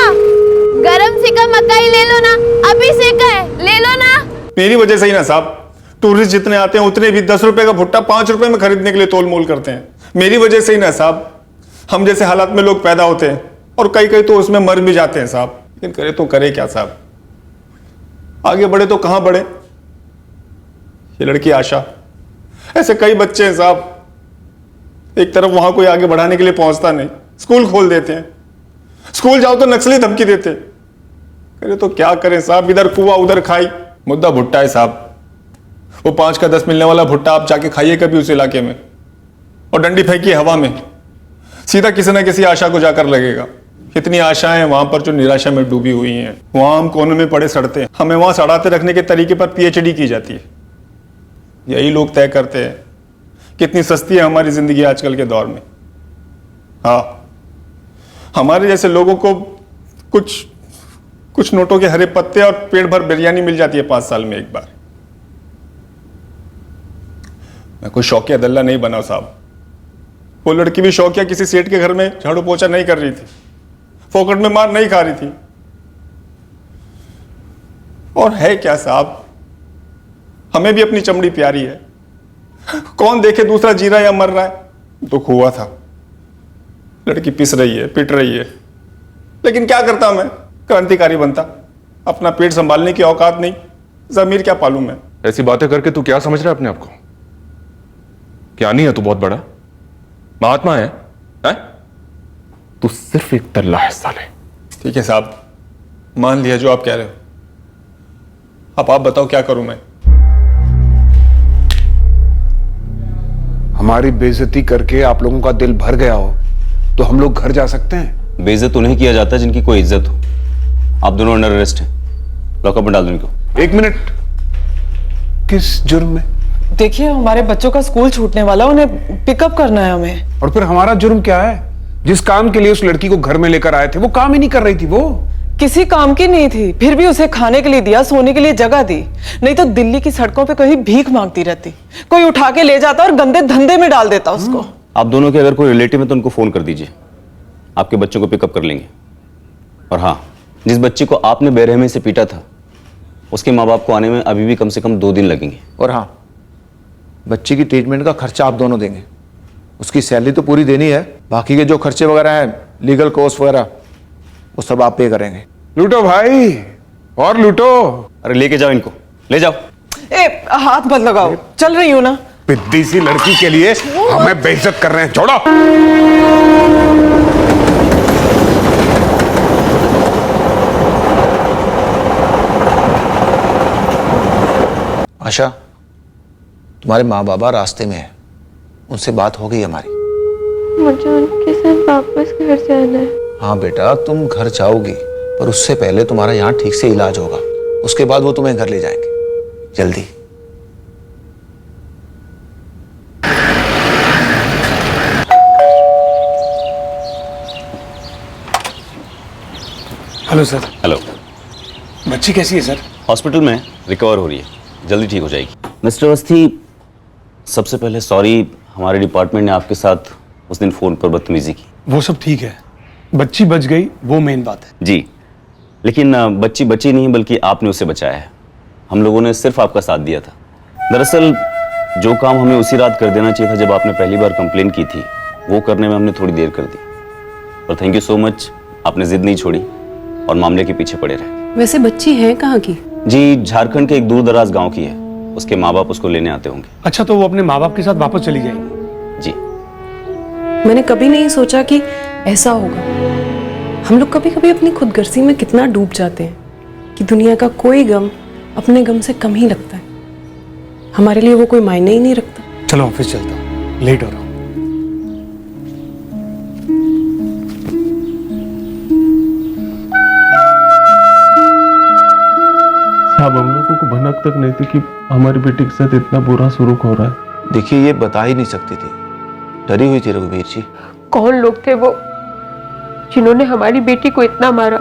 गरम सिका मकाई ले लो ना, अभी सेका है, ले लो ना। मेरी वजह से ही ना साहब टूरिस्ट जितने आते हैं उतने भी 10 रुपए का भुट्टा 5 रुपए में खरीदने के लिए तोल मोल करते हैं। मेरी वजह से ही ना साहब हम जैसे हालात में लोग पैदा होते हैं, और कई कई तो उसमें मर भी जाते हैं साहब। लेकिन करे तो करे क्या साहब, आगे बढ़े तो कहां बढ़े। ये लड़की आशा, ऐसे कई बच्चे हैं साहब, एक तरफ वहां कोई आगे बढ़ाने के लिए पहुंचता नहीं, स्कूल खोल देते हैं, स्कूल जाओ तो नक्सली धमकी देते हैं। करे तो क्या करें साहब, इधर कुआ उधर खाई। मुद्दा भुट्टा है साहब, वो 5 का 10 मिलने वाला भुट्टा आप जाके खाइए कभी उस इलाके में, और डंडी फेंकिए हवा में, सीधा किसी ना किसी आशा को जाकर लगेगा। कितनी आशाएं हैं वहां पर जो निराशा में डूबी हुई हैं। वहां हम कोने में पड़े सड़ते हैं, हमें वहां सड़ाते रखने के तरीके पर पीएचडी की जाती है। यही लोग तय करते हैं कितनी सस्ती है हमारी जिंदगी आजकल के दौर में। हाँ, हमारे जैसे लोगों को कुछ नोटों के हरे पत्ते और पेट भर बिरयानी मिल जाती है 5 साल में एक बार। मैं कोई शौकिया दल्ला नहीं बना साहब। वो लड़की भी शौकिया किसी सेठ के घर में झाड़ू पोछा नहीं कर रही थी, फोकट में मार नहीं खा रही थी। और है क्या साहब, हमें भी अपनी चमड़ी प्यारी है। कौन देखे दूसरा जी रहा है या मर रहा है, दुख हुआ था। लड़की पिस रही है, पिट रही है, लेकिन क्या करता मैं, क्रांतिकारी बनता। अपना पेट संभालने की औकात नहीं, जमीर क्या पालूं मैं। ऐसी बातें करके तू क्या समझ रहा है अपने आप को? क्या नहीं है तू बहुत बड़ा महात्मा है? तू सिर्फ एक दल्ला है साले। ठीक है साहब, मान लिया जो आप कह रहे हो। अब आप बताओ क्या करूं मैं। हमारी बेइज्जती करके आप लोगों का दिल भर गया हो तो हम लोग घर जा सकते हैं। बेइज्जत उन्हें किया जाता है जिनकी कोई इज्जत हो। आप दोनों अंडर अरेस्ट हैं, लॉकअप में डाल दो इनको। 1 मिनट, किस जुर्म में? देखिए, हमारे बच्चों का स्कूल छूटने वाला, उन्हें पिकअप करना है हमें। और फिर हमारा जुर्म क्या है? जिस काम के लिए उस लड़की को घर में लेकर आए थे वो काम ही नहीं कर रही थी। वो किसी काम की नहीं थी, फिर भी उसे खाने के लिए दिया, सोने के लिए जगह दी। नहीं तो दिल्ली की सड़कों पे कहीं भीख मांगती रहती, कोई उठा के ले जाता और गंदे धंधे में डाल देता उसको। आप दोनों के अगर कोई रिलेटिव है तो उनको फोन कर दीजिए, आपके बच्चों को पिकअप कर लेंगे। और हाँ, जिस बच्ची को आपने बेरहमी से पीटा था उसके माँ बाप को आने में अभी भी कम से कम 2 दिन लगेंगे। और हाँ, बच्ची की ट्रीटमेंट का खर्चा आप दोनों देंगे। उसकी सैलरी तो पूरी देनी है, बाकी के जो खर्चे वगैरह हैं, लीगल कॉस्ट वगैरह, वो सब आप पे करेंगे। लूटो भाई, और लूटो। अरे लेके जाओ इनको, ले जाओ। ए, हाथ मत लगाओ, चल रही हूं ना। पिद्दी सी लड़की के लिए हमें बेइज्जत कर रहे हैं, छोड़ो। आशा, तुम्हारे माँ बाबा रास्ते में है, उनसे बात हो गई हमारी। मुझे उनके साथ वापस घर जाना है। हाँ बेटा, तुम घर जाओगी, पर उससे पहले तुम्हारा यहाँ ठीक से इलाज होगा, उसके बाद वो तुम्हें घर ले जाएंगे। जल्दी। Hello sir. हेलो। बच्ची कैसी है सर? हॉस्पिटल में रिकवर हो रही है, जल्दी ठीक हो जाएगी। मिस्टर अवस्थी, सबसे पहले सॉरी, हमारे डिपार्टमेंट ने आपके साथ उस दिन फोन पर बदतमीजी की। वो सब ठीक है, बच्ची बच गई, वो मेन बात है। जी, लेकिन बच्ची बची नहीं बल्कि आपने उसे बचाया है। हम लोगों ने सिर्फ आपका साथ दिया था। दरअसल जो काम हमें उसी रात कर देना चाहिए था जब आपने पहली बार कंप्लेन की थी, वो करने में हमने थोड़ी देर कर दी। और थैंक यू सो मच, आपने जिद नहीं छोड़ी और मामले के पीछे पड़े रहे। वैसे बच्ची है कहाँ की? जी, झारखंड के एक दूर दराज गाँव की है। उसके माँ बाप उसको लेने आते होंगे। अच्छा, तो वो अपने माँ बाप के साथ वापस चली जाएगी? जी। मैंने कभी नहीं सोचा कि ऐसा होगा। हम लोग कभी कभी अपनी खुदगर्जी में कितना डूब जाते हैं कि दुनिया का कोई गम अपने गम से कम ही लगता है। हमारे लिए वो कोई मायने ही नहीं रखता। चलो ऑफिस चलता हूँ, लेट हो रहा हूँ। साहब, हम लोगों को भनक तक नहीं थी कि हमारी बेटी के साथ इतना बुरा सलूक हो रहा है। देखिए, ये बता ही नहीं सकती थी, डरी हुई थी रघुवीर जी। कौन लोग थे वो जिन्होंने हमारी बेटी को इतना मारा?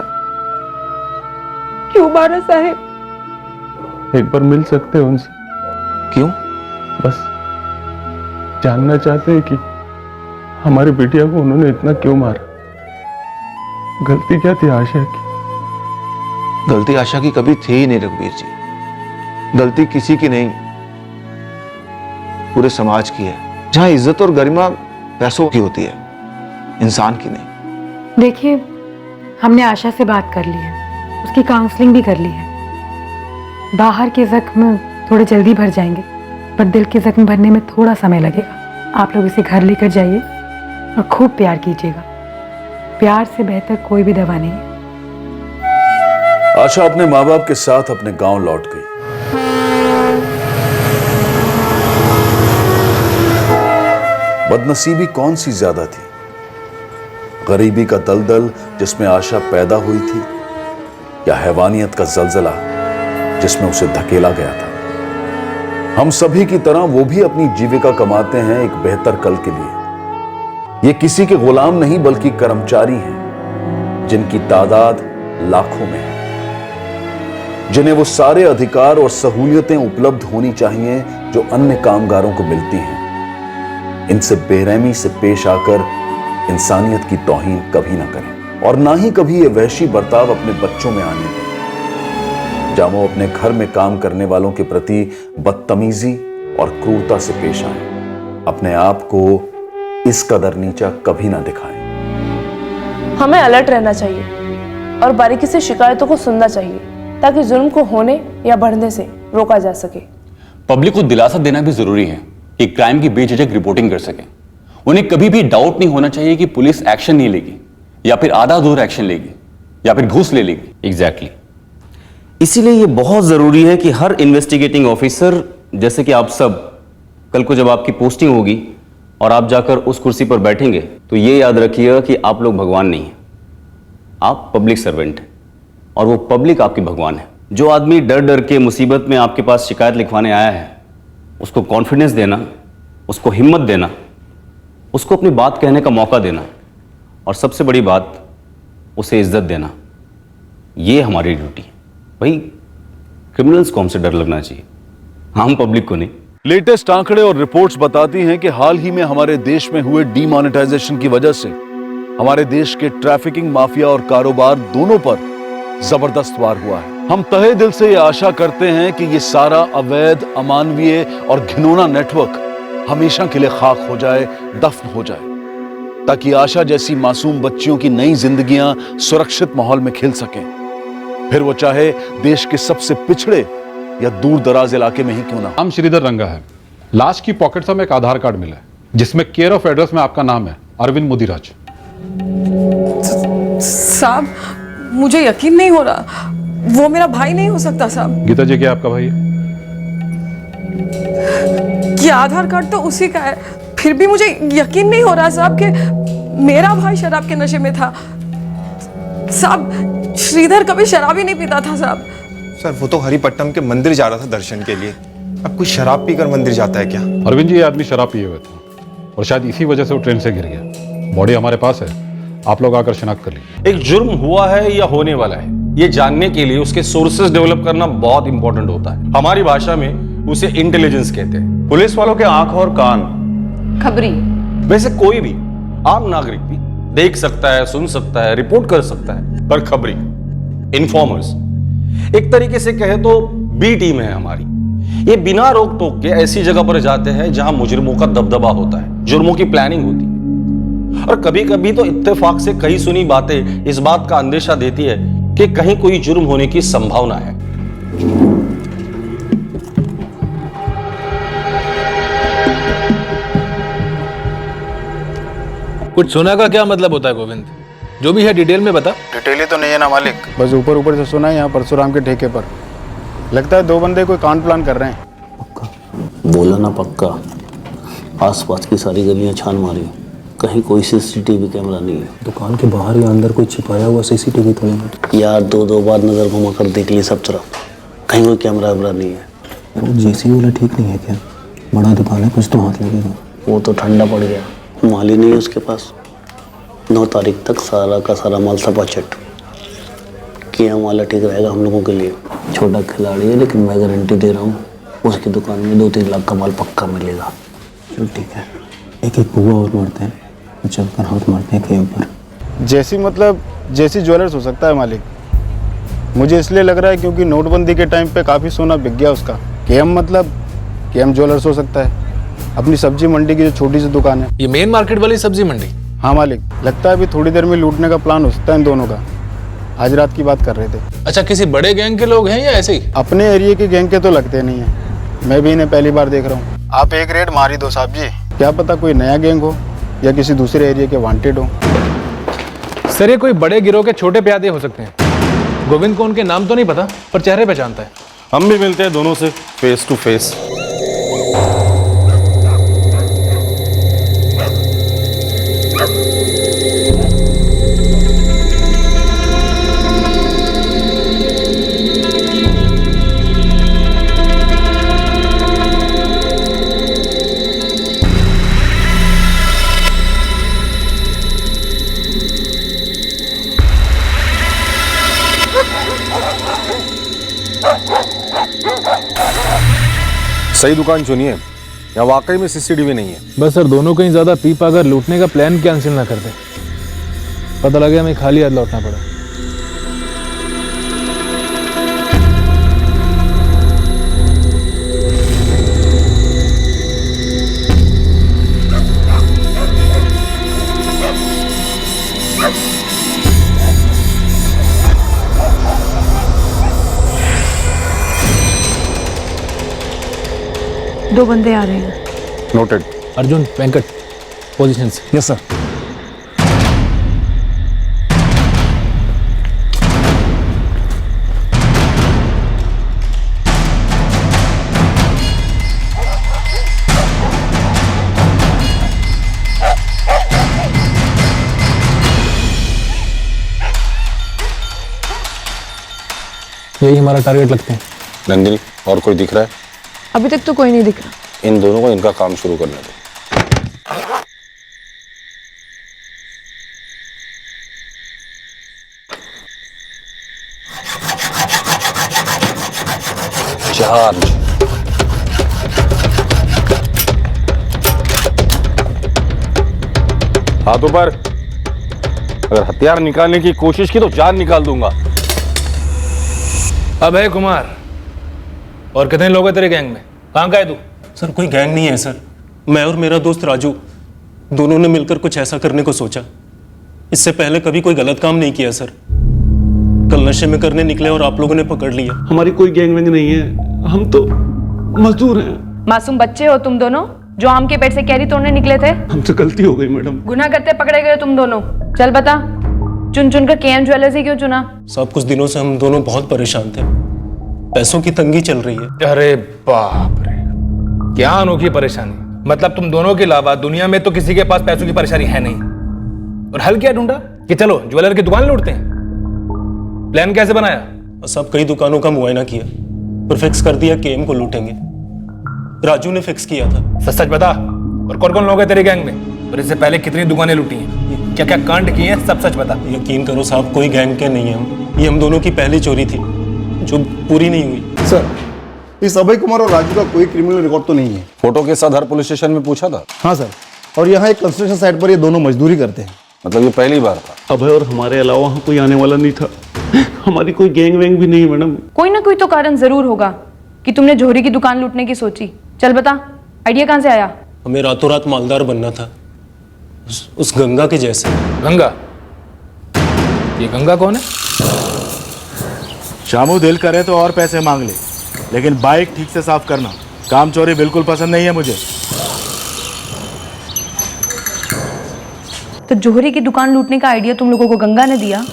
क्यों मारा साहब? एक बार मिल सकते हैं उनसे? क्यों? बस जानना चाहते हैं कि हमारी बेटिया को उन्होंने इतना क्यों मारा। गलती क्या थी आशा की? गलती आशा की कभी थी ही नहीं रघुवीर जी। गलती किसी की नहीं, पूरे समाज की है। जहां इज्जत और गरिमा पैसों की होती है, इंसान की नहीं। देखिए, हमने आशा से बात कर ली है, उसकी काउंसलिंग भी कर ली है। बाहर के जख्म थोड़े जल्दी भर जाएंगे, पर दिल के जख्म भरने में थोड़ा समय लगेगा। आप लोग इसे घर लेकर जाइए और खूब प्यार कीजिएगा। प्यार से बेहतर कोई भी दवा नहीं है। आशा अपने माँ बाप के साथ अपने गांव लौट गई। बदनसीबी कौन सी ज्यादा थी, गरीबी का दलदल जिसमें आशा पैदा हुई थी, या हैवानियत का जलजला जिसमें उसे धकेला गया था? हम सभी की तरह वो भी अपनी जीविका कमाते हैं एक बेहतर कल के लिए। ये किसी के गुलाम नहीं बल्कि कर्मचारी हैं, जिनकी तादाद लाखों में है, जिन्हें वो सारे अधिकार और सहूलियतें उपलब्ध होनी चाहिए जो अन्य कामगारों को मिलती हैं। इनसे बेरहमी से पेश आकर इंसानियत की तौहीन कभी ना करें, और ना ही कभी ये वहशी बर्ताव अपने बच्चों में आने दें, जहां वो अपने घर में काम करने वालों के प्रति बदतमीजी और क्रूरता से पेश आए। अपने आप को इस कदर नीचा कभी ना दिखाएं। हमें अलर्ट रहना चाहिए और बारीकी से शिकायतों को सुनना चाहिए, ताकि जुल्म को होने या बढ़ने से रोका जा सके। पब्लिक को दिलासा देना भी जरूरी है कि क्राइम की बेझिझक रिपोर्टिंग कर सके। उन्हें कभी भी डाउट नहीं होना चाहिए कि पुलिस एक्शन नहीं लेगी, या फिर आधा अधूरा एक्शन लेगी, या फिर घूस ले लेगी। एग्जैक्टली। इसीलिए ये बहुत जरूरी है कि हर इन्वेस्टिगेटिंग ऑफिसर, जैसे कि आप सब, कल को जब आपकी पोस्टिंग होगी और आप जाकर उस कुर्सी पर बैठेंगे, तो ये याद रखिएगा कि आप लोग भगवान नहीं हैं, आप पब्लिक सर्वेंट हैं, और वो पब्लिक आपकी भगवान है। जो आदमी डर डर के मुसीबत में आपके पास शिकायत लिखवाने आया है, उसको कॉन्फिडेंस देना, उसको हिम्मत देना, उसको अपनी बात कहने का मौका देना, और सबसे बड़ी बात, उसे इज्जत देना। ये हमारी ड्यूटी है। भाई क्रिमिनल्स को हमसे डर लगना चाहिए, हम पब्लिक को नहीं। लेटेस्ट आंकड़े और रिपोर्ट्स बताती हैं कि हाल ही में हमारे देश में हुए डीमोनेटाइजेशन की वजह से हमारे देश के ट्रैफिकिंग माफिया और कारोबार दोनों पर जबरदस्त वार हुआ है। हम तहे दिल से ये आशा करते हैं कि ये सारा अवैध, अमानवीय और घिनौना नेटवर्क हमेशा के लिए खाक हो जाए, दफन हो जाए, ताकि आशा जैसी मासूम बच्चियों की नई जिंदगियां सुरक्षित माहौल में खिल सकें, फिर वो चाहे देश के सबसे पिछड़े या दूर दराज इलाके में ही क्यों ना। नाम श्रीधर रंगा है। लाश की पॉकेट से हमें एक आधार कार्ड मिला है जिसमें केयर ऑफ एड्रेस में आपका नाम है अरविंद मुदिराज। साहब मुझे यकीन नहीं हो रहा, वो मेरा भाई नहीं हो सकता साहब। गीता जी क्या आपका भाई है? ये आधार कार्ड तो उसी का है, फिर भी मुझे यकीन नहीं हो रहा साहब कि मेरा भाई शराब के नशे में था। साहब श्रीधर कभी शराब ही नहीं पीता था साहब। सर वो तो हरिपट्टम के मंदिर जा रहा था दर्शन के लिए, अब कोई शराब पीकर मंदिर जाता है क्या? अरविंद जी, ये आदमी शराब पिए हुए थे और शायद इसी वजह से वो ट्रेन से गिर गया। बॉडी हमारे पास है, आप लोग आकर शिनाख्त कर लीजिए। एक जुर्म हुआ है या होने वाला है, ये जानने के लिए उसके सोर्सेज डेवलप करना बहुत इंपॉर्टेंट होता है। हमारी भाषा में उसे इंटेलिजेंस कहते हैं। पुलिस वालों के आंख और कान खबरी, वैसे कोई भी आम नागरिक भी देख सकता है, सुन सकता है, रिपोर्ट कर सकता है, पर खबरी, इन्फॉर्मर्स, एक तरीके से कहे तो बी टीम है हमारी। ये बिना रोक टोक के ऐसी जगह पर जाते हैं जहां मुजरिमों का दबदबा होता है, जुर्मों की प्लानिंग होती है, और कभी कभी तो इत्तेफाक से कहीं सुनी बातें इस बात का अंदेशा देती है कि कहीं कोई जुर्म होने की संभावना है। कुछ सुना का क्या मतलब होता है गोविंद? जो भी है डिटेल में बता। डिटेल ही तो नहीं है ना मालिक, बस ऊपर ऊपर से सुना है यहाँ परशुराम के ठेके पर लगता है 2 बंदे कोई कांड प्लान कर रहे हैं। बोला ना पक्का, आसपास की सारी गलियां छान मारी, कहीं कोई सीसीटीवी कैमरा नहीं है। दुकान के बाहर या अंदर कोई छिपाया हुआ सीसीटीवी तो नहीं? यार 2 बार नजर घुमा कर देख ली सब तरफ, कहीं कोई कैमरा वैमरा नहीं है। वो जेसी वाला ठीक नहीं है क्या? बड़ा दुकान है, कुछ तो हाथ लगेगा। वो तो ठंडा पड़ गया, माल ही नहीं है उसके पास। 9 तारीख तक सारा का सारा माल सपाचट किया, माल ठीक रहेगा हम लोगों के लिए। छोटा खिलाड़ी है लेकिन मैं गारंटी दे रहा हूँ उसकी दुकान में 2-3 लाख का माल पक्का मिलेगा। चल ठीक है, एक एक हुआ और मारते हैं, चलकर हाथ मारते हैं केएम पर। जैसी मतलब जैसी ज्वेलर्स हो सकता है मालिक, मुझे इसलिए लग रहा है क्योंकि नोटबंदी के टाइम पे काफ़ी सोना बिक गया उसका। केएम मतलब केएम ज्वेलर्स हो सकता है, अपनी सब्जी मंडी की जो छोटी सी दुकान है। ये मेन मार्केट वाली सब्जी मंडी? हाँ मालिक, लगता है अभी थोड़ी देर में लूटने का प्लान हो सकता है इन दोनों का। आज रात की बात कर रहे थे। अच्छा, किसी बड़े गैंग के लोग हैं या ऐसे ही? अपने एरिया के गैंग के तो लगते नहीं है, मैं भी इन्हें पहली बार देख रहा हूँ। आप एक रेड मार ही दो साहब जी, क्या पता कोई नया गैंग हो या किसी दूसरे एरिया के वांटेड हो। सर ये कोई बड़े गिरोह के छोटे प्यादे हो सकते हैं। गोविंद को उनके नाम तो नहीं पता पर चेहरे पहचानता है। हम भी मिलते हैं दोनों से फेस टू फेस। सही दुकान चुनिए, या वाकई में सीसीटीवी नहीं है। बस सर, दोनों कहीं ज्यादा पी पाकर लूटने का प्लान कैंसिल ना कर दे, पता लगे हमें खाली हाथ लौटना पड़ा। दो बंदे आ रहे हैं। नोटेड। अर्जुन, वेंकट, पोजीशन से। Yes sir. यही हमारा टारगेट लगते हैं। नंदिनी, और कोई दिख रहा है? अभी तक तो कोई नहीं दिख रहा। इन दोनों को इनका काम शुरू करने दो। उधार। हाथों पर अगर हथियार निकालने की कोशिश की तो जान निकाल दूंगा। अब है कुमार, और कितने लोग हैं तेरे गैंग में? कहाँ का है तू? सर कोई गैंग नहीं है सर, मैं और मेरा दोस्त राजू दोनों ने मिलकर कुछ ऐसा करने को सोचा। इससे पहले कभी कोई गलत काम नहीं किया सर। कल नशे में करने निकले और आप लोगों ने पकड़ लिया। हमारी कोई गैंग वैंग नहीं है, हम तो मजदूर हैं। मासूम बच्चे हो तुम दोनों जो आम के पेड़ से कैरी तोड़ने निकले थे। हमसे गलती हो गई मैडम। गुनाह करते पकड़े गए तुम दोनों। चल बता, चुन चुन कर केएम ज्वेलर्स ही क्यों चुना? साहब कुछ दिनों से हम दोनों बहुत परेशान थे, पैसों की तंगी चल रही है। अरे बाप रे, क्या अनोखी परेशानी। मतलब तुम दोनों के अलावा दुनिया में तो किसी के पास पैसों की परेशानी है नहीं, और हल क्या ढूंढा कि चलो ज्वेलर की दुकान लूटते हैं। प्लान कैसे बनाया? सब कई दुकानों का मुआयना किया और फिक्स कर दिया केएम को लूटेंगे। राजू ने फिक्स किया था। सच सच बता, और कौन कौन लोग हैं तेरे गैंग में, और इससे पहले कितनी दुकानें लूटी हैं, क्या क्या कांड किए हैं, सब सच बता। यकीन करो साहब, कोई गैंग के नहीं है। ये हम दोनों की पहली चोरी थी जो पूरी नहीं हुई। सर, इस अभय कुमार और राजू का कोई क्रिमिनल रिकॉर्ड तो नहीं है। फोटो के साथ हर पुलिस स्टेशन में पूछा था? हाँ सर, और यहाँ एक कंस्ट्रक्शन साइट पर ये दोनों मजदूरी करते हैं। मतलब ये पहली बार था? अभय और हमारे अलावा वहाँ कोई आने वाला नहीं था। हमारी कोई गैंग वैंग भी नहीं मैडम। कोई ना कोई तो कारण जरूर होगा कि तुमने जोहरी की दुकान लूटने की सोची। चल बता, आइडिया कहाँ से आया? हमें रातों रात मालदार बनना था, उस गंगा के जैसे। गंगा? ये गंगा कौन है? शामू दिल करे तो और पैसे मांग ले, लेकिन बाइक ठीक से साफ करना। काम चोरी बिल्कुल पसंद नहीं है मुझे। तो जोहरी की दुकान लूटने का आइडिया तुम लोगों को गंगा ने दिया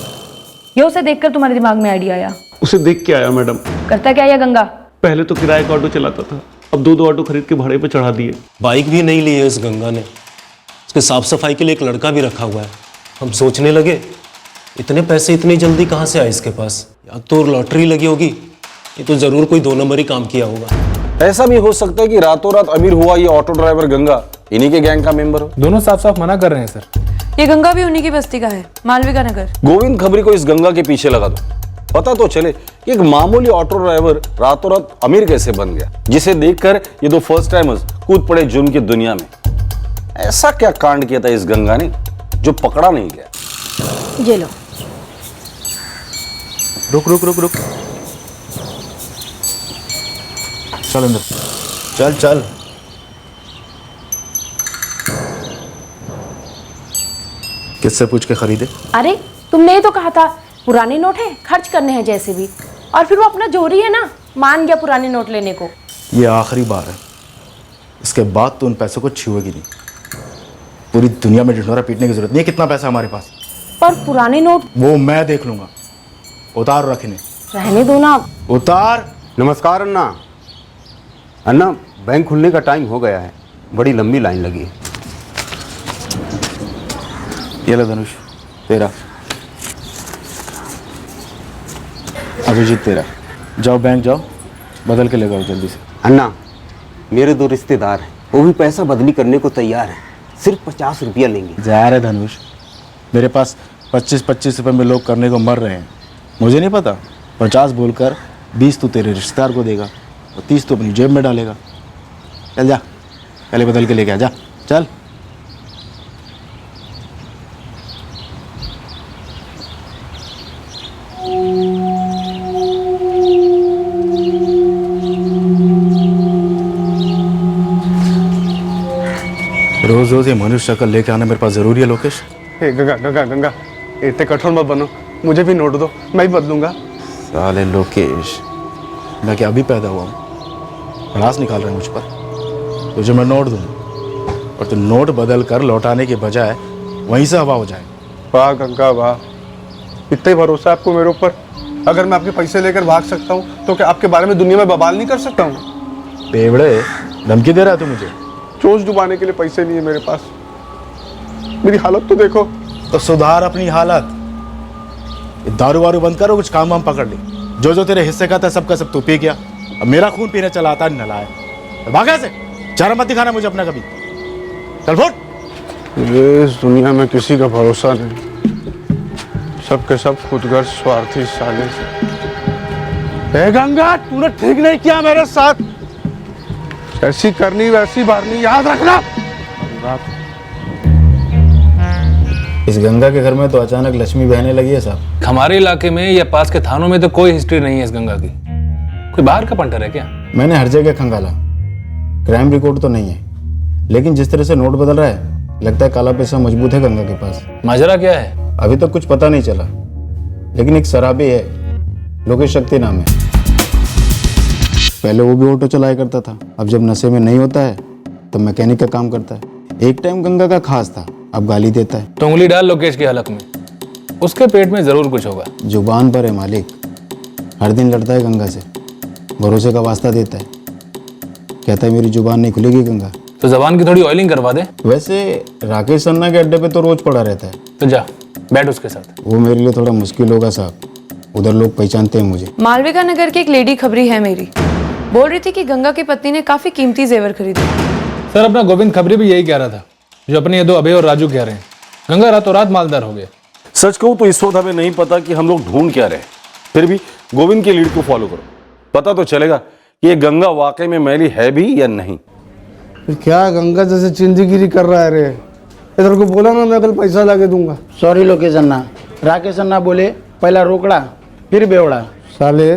या उसे देखकर तुम्हारे दिमाग में आइडिया आया? उसे देख के आया मैडम। करता क्या है गंगा? पहले तो किराए का ऑटो चलाता था, अब दो ऑटो खरीद के भाड़े पे चढ़ा दिए। बाइक भी नहीं ली है इस गंगा ने, उसके साफ सफाई के लिए एक लड़का भी रखा हुआ है। हम सोचने लगे इतने पैसे इतनी जल्दी कहाँ से आए इसके पास? या तो लॉटरी लगी होगी, ये तो जरूर कोई 2 नंबर ही काम किया होगा। ऐसा भी हो सकता है कि रातों रात अमीर हुआ ये ऑटो ड्राइवर गंगा इन्हीं के गैंग का मेंबर हो। दोनों साफ साफ मना कर रहे हैं सर। ये गंगा भी उन्हीं की बस्ती का है, मालविका नगर। गोविंद खबरी को इस गंगा के पीछे लगा दो, पता तो चले कि एक मामूली ऑटो ड्राइवर रातों रात अमीर कैसे बन गया, जिसे देखकर ये दो फर्स्ट टाइमर्स कूद पड़े जुर्म की दुनिया में। ऐसा क्या कांड किया था इस गंगा ने जो पकड़ा नहीं गया? ये लो। रुक रुक रुक रुक, चल अंदर, चल चल। किससे पूछ के खरीदे? अरे तुमने ही तो कहा था पुराने नोट हैं, खर्च करने हैं जैसे भी। और फिर वो अपना जोहरी है ना, मान गया पुराने नोट लेने को। ये आखिरी बार है, इसके बाद तो उन पैसों को छुएगी नहीं। पूरी दुनिया में ढिंढोरा पीटने की जरूरत नहीं है कितना पैसा हमारे पास। पर पुराने नोट वो मैं देख लूंगा। उतार रखने। रहने दो ना। उतार। नमस्कार अन्ना। अन्ना, बैंक खुलने का टाइम हो गया है, बड़ी लंबी लाइन लगी है। ये लो धनुष, तेरा। अभिजीत तेरा। जाओ बैंक जाओ, बदल के ले आओ जल्दी से। अन्ना, मेरे 2 रिश्तेदार हैं, वो भी पैसा बदली करने को तैयार हैं, सिर्फ 50 रुपया लेंगे। जा रहे धनुष, मेरे पास 25-25 रुपए में लोग करने को मर रहे हैं। मुझे नहीं पता, 50 बोलकर 20 तो तेरे रिश्तेदार को देगा और 30 तो अपनी जेब में डालेगा। चल जा, पहले बदल के लेके आ जा, चल। रोज रोज ये मनुष्य शक्ल लेके आना मेरे पास जरूरी है लोकेश। गंगा गंगा गंगा, इतने कठोर मत बनो, मुझे भी नोट दो, मैं ही बदलूंगा। साले लोकेश, मैं क्या अभी पैदा हुआ हूँ? भड़ास निकाल रहे हैं मुझ पर। तुझे मैं नोट दूँ और तू नोट बदल कर लौटाने के बजाय वहीं से हवा हो जाए। वाह गंगा वाह, इतना भरोसा आपको मेरे ऊपर। अगर मैं आपके पैसे लेकर भाग सकता हूँ तो क्या आपके बारे में दुनिया में बवाल नहीं कर सकता हूँ? बेवड़े, धमकी दे रहा है तू मुझे? चोच डुबाने के लिए पैसे नहीं है मेरे पास। मेरी हालत तो देखो। तो सुधार अपनी हालत। दारू वारू बंद करो, कुछ काम वाम पकड़ ले। जो जो तेरे हिस्से का था सबका सब तू पी गया, अब मेरा खून पीने चला आता नला है। भागा से, चारा मत दिखाना मुझे अपना कभी। चल फुट। इस दुनिया में किसी का भरोसा नहीं, सबके सब खुदगर्ज स्वार्थी साले से। गंगा, तूने ठीक नहीं किया मेरे साथ। जैसी करनी वैसी भरनी, याद रखना। इस गंगा के घर में तो अचानक लक्ष्मी बहने लगी है साहब। हमारे इलाके में या पास के थानों में तो कोई हिस्ट्री नहीं है इस गंगा की। कोई बाहर का पंटर है क्या? मैंने हर जगह खंगाला, क्राइम रिकॉर्ड तो नहीं है, लेकिन जिस तरह से नोट बदल रहा है लगता है काला पैसा मजबूत है गंगा के पास। माजरा क्या है? अभी तक कुछ पता नहीं चला, लेकिन एक शराबी है, लोकेश शक्ति नाम है। पहले वो भी ऑटो चलाया करता था, अब जब नशे में नहीं होता है तो मैकेनिक का काम करता है। एक टाइम गंगा का खास था, अब गाली देता है। तो उंगली डाल लोकेश की हलक में, उसके पेट में जरूर कुछ होगा। जुबान पर है मालिक, हर दिन लड़ता है गंगा से, भरोसे का वास्ता देता है, कहता है मेरी जुबान नहीं खुलेगी गंगा। तो जबान की थोड़ी ऑयलिंग करवा दे। वैसे राकेश अन्ना के अड्डे पे तो रोज पड़ा रहता है। तो जा बैठ उसके साथ। वो मेरे लिए थोड़ा मुश्किल होगा साहब, उधर लोग पहचानते हैं मुझे। मालविका नगर की एक लेडी खबरी है मेरी, बोल रही थी कि गंगा की पत्नी ने काफी कीमती जेवर खरीदे। सर अपना गोविंद खबरी भी यही कह रहा था जो अपने ये दो अभय और राजू कह रहे हैं। गंगा रातों रात मालदार हो गया। सच कहूं तो इस वक्त हमें नहीं पता कि हम लोग ढूंढ क्या रहे, फिर भी गोविंद की लीड को फॉलो करो, पता तो चलेगा कि ये गंगा वाकई में मैली है भी या नहीं। फिर क्या गंगा जैसे चिंदीगिरी कर रहा है रे? इधर को बोला ना मैं कल पैसा ला के दूंगा। सॉरी लोकेश अन्ना, राकेश अन्ना बोले पहला रोकड़ा फिर बेवड़ा। साले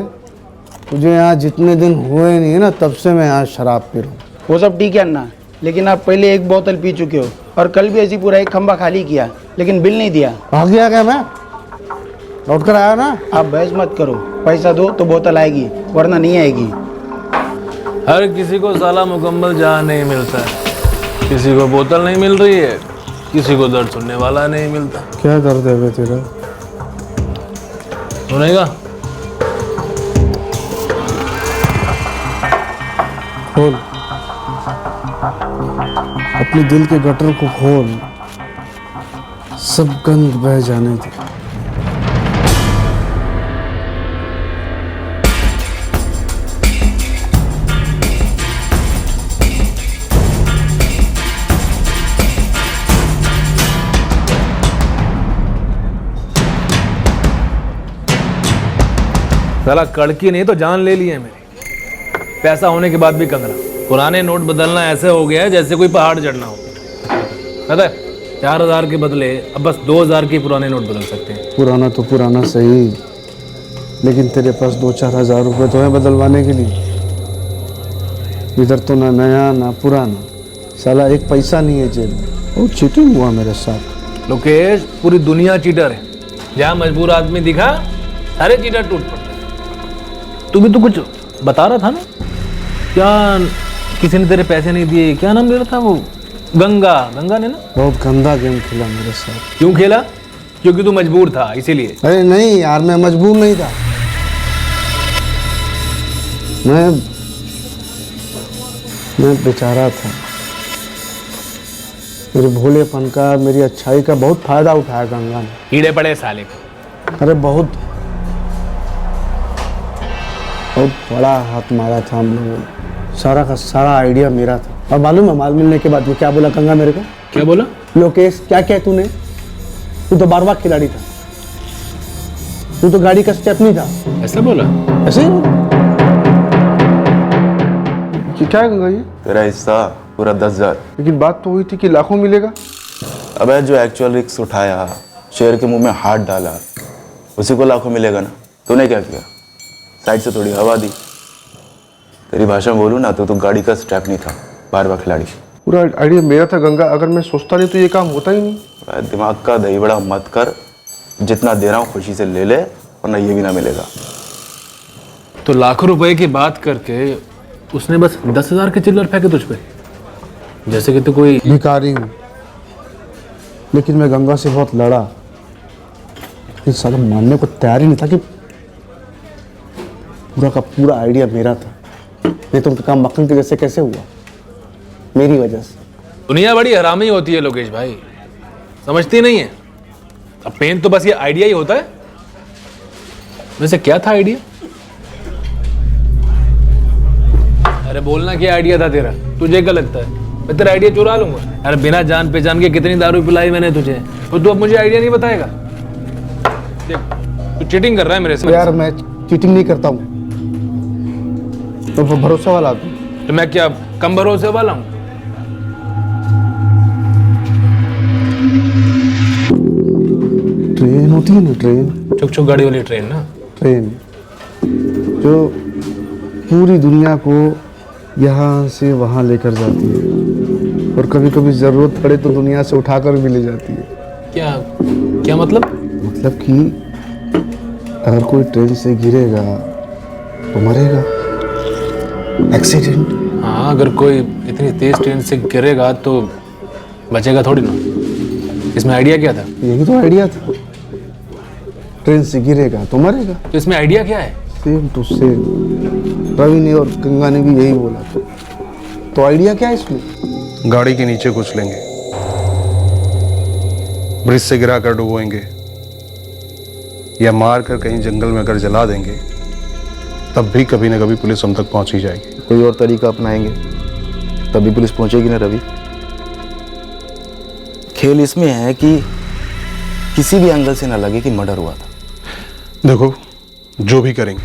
तुझे यहाँ जितने दिन हुए नहीं है ना तब से मैं यहाँ शराब पी रहा हूँ। वो सब ठीक है अन्ना, लेकिन आप पहले एक बोतल पी चुके हो और कल भी ऐसी पूरा एक खंबा खाली किया, लेकिन बिल नहीं दिया। भाग गया क्या मैं? लौट कर आया ना। आप बहस मत करो, पैसा दो तो बोतल आएगी, वरना नहीं आएगी। हर किसी को साला मुकम्मल जहां नहीं मिलता है। किसी को बोतल नहीं मिल रही है, किसी को दर्द सुनने वाला नहीं मिलता। क्या दर्द है तेरा? सुनेगा? खोल अपने दिल के गटर को, खोल, सब गंद बह जाने दे। साला कड़की नहीं तो जान ले ली है मेरी। पैसा होने के बाद भी कंगरा। पुराने नोट बदलना ऐसे हो गया है जैसे कोई पहाड़ चढ़ना हो। पता है 4000 के बदले अब बस 2000 के पुराने नोट बदल सकते हैं। पुराना तो पुराना सही, लेकिन तेरे पास 2-4 हजार रुपए तो है बदलवाने के लिए। इधर तो ना नया ना पुराना, साला एक पैसा नहीं है जेब में। बहुत चीटिंग हुआ मेरे साथ। लोकेश पूरी दुनिया चीटर है। जहाँ मजबूर आदमी दिखा सारे चीटर टूट पड़ते। तू भी तो कुछ बता रहा था ना, क्या किसी ने तेरे पैसे नहीं दिए, क्या नाम ले रहा था वो? गंगा ने ना बहुत गंदा गेम खेला मेरे साथ। क्यों खेला? क्योंकि तू मजबूर था इसीलिए। अरे नहीं यार, मैं मजबूर नहीं था। मैं बेचारा था। मेरे भोलेपन का, मेरी अच्छाई का बहुत फायदा उठाया गंगा ने। कीड़े पड़े साले को। अरे बहुत बड़ा हाथ मारा था हम लोगों ने। सारा का सारा आइडिया मेरा था। और मालूम है माल मिलने के बाद वो क्या बोला गंगा मेरे को? क्या बोला? लोकेश क्या क्या तूने? तू तो बारवा खिलाड़ी था, तू तो गाड़ी का स्टेपनी था। ऐसा बोला? ऐसे ही क्या है गंगा? ये तेरा हिस्सा पूरा 10,000। लेकिन बात तो हुई थी कि लाखों मिलेगा। अबे जो एक्चुअल रिस्क उठाया, शेर के मुंह में हाथ डाला, उसी को लाखों मिलेगा ना। तूने क्या किया? साइड से थोड़ी हवा दी। तेरी भाषा में बोलूँ ना तो गाड़ी का स्ट्रैप नहीं था, बारवा खिलाड़ी। पूरा आइडिया मेरा था गंगा, अगर मैं सोचता नहीं तो ये काम होता ही नहीं। दिमाग का दही बड़ा मत कर, जितना दे रहा हूँ खुशी से ले ले, वरना ये भी ना मिलेगा। तो लाखों रुपए की बात करके उसने बस 10,000 के चिल्लर फेंके तुझ पे, जैसे कि तू कोई भिखारी हूँ। लेकिन मैं गंगा से बहुत लड़ा, लेकिन साला मानने को तैयार ही नहीं था कि पूरा का पूरा आइडिया मेरा था। नहीं तो उनका काम मक्खन के जैसे कैसे हुआ? मेरी वजह से। दुनिया बड़ी हरामी होती है लोकेश भाई, समझती नहीं है। अब पेन तो बस ये आइडिया ही होता है। वैसे क्या था आइडिया? अरे बोलना क्या आइडिया था तेरा? तुझे क्या लगता है मैं तेरा आइडिया चुरा लूंगा? अरे बिना जान पहचान के कितनी दारू पिलाई मैंने तुझे, तो तू अब मुझे आइडिया नहीं बताएगा? देख तू चीटिंग कर रहा है मेरे से। यार मैं चीटिंग नहीं करता हूँ, तो भरोसा वाला आदमी। तो मैं क्या कम भरोसे वाला हूँ? ट्रेन होती है ना, ट्रेन, चुक चुक गाड़ी वाली ट्रेन ना, ट्रेन जो पूरी दुनिया को यहाँ से वहाँ लेकर जाती है और कभी कभी ज़रूरत पड़े तो दुनिया से उठाकर भी ले जाती है। क्या क्या मतलब? मतलब कि अगर कोई ट्रेन से गिरेगा तो मरेगा, एक्सीडेंट। हाँ, अगर कोई इतनी तेज ट्रेन से गिरेगा तो बचेगा थोड़ी ना। इसमें आइडिया क्या था? यही तो आइडिया था, ट्रेन से गिरेगा तो मरेगा। तो इसमें आइडिया क्या है? सेम टू सेम रवि ने और गंगा ने भी यही बोला था। तो आइडिया क्या है इसमें? गाड़ी के नीचे कुछ लेंगे, ब्रिज से गिरा कर डुबोएंगे या मार कर कहीं जंगल में अगर जला देंगे तब भी कभी ना कभी पुलिस हम तक पहुंच ही जाएगी। कोई और तरीका अपनाएंगे तभी पुलिस पहुंचेगी ना रवि। खेल इसमें है कि किसी भी एंगल से ना लगे कि मर्डर हुआ था। देखो, जो भी करेंगे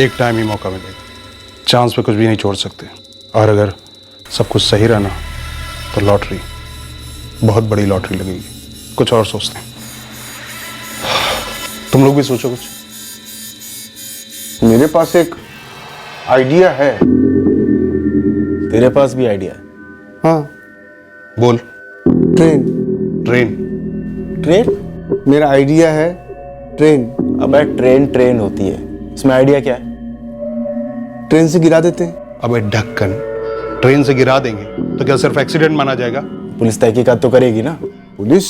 एक टाइम ही मौका मिलेगा, चांस पे कुछ भी नहीं छोड़ सकते। और अगर सब कुछ सही रहना तो लॉटरी, बहुत बड़ी लॉटरी लगेगी। कुछ और सोचते हैं, तुम लोग भी सोचो कुछ। मेरे पास एक आइडिया है। तेरे पास भी आइडिया है? हाँ, बोल। ट्रेन। ट्रेन? ट्रेन मेरा आइडिया है, ट्रेन। अबे ट्रेन ट्रेन होती है, इसमें आइडिया क्या है? ट्रेन से गिरा देते हैं। अबे ढक्कन, ट्रेन से गिरा देंगे तो क्या सिर्फ एक्सीडेंट माना जाएगा? पुलिस तहकीकात तो करेगी ना। पुलिस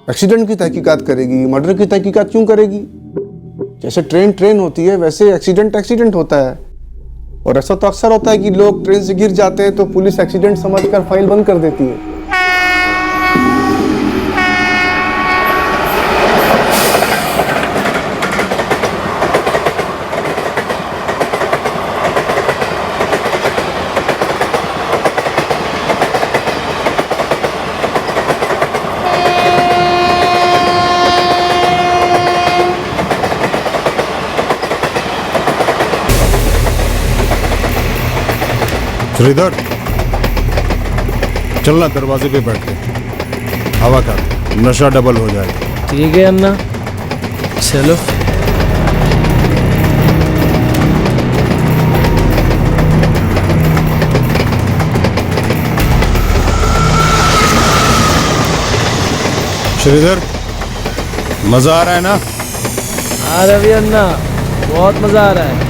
एक्सीडेंट की तहकीकात करेगी, मर्डर की तहकीकात क्यों करेगी? जैसे ट्रेन ट्रेन होती है वैसे एक्सीडेंट एक्सीडेंट होता है। और ऐसा तो अक्सर होता है कि लोग ट्रेन से गिर जाते हैं तो पुलिस एक्सीडेंट समझकर फाइल बंद कर देती है। श्रीधर, चलना दरवाजे पे बैठ के हवा खाते, नशा डबल हो जाएगा। ठीक है अन्ना, चलो। श्रीधर, मजा आ रहा है ना? हाँ रवि अन्ना, बहुत मजा आ रहा है।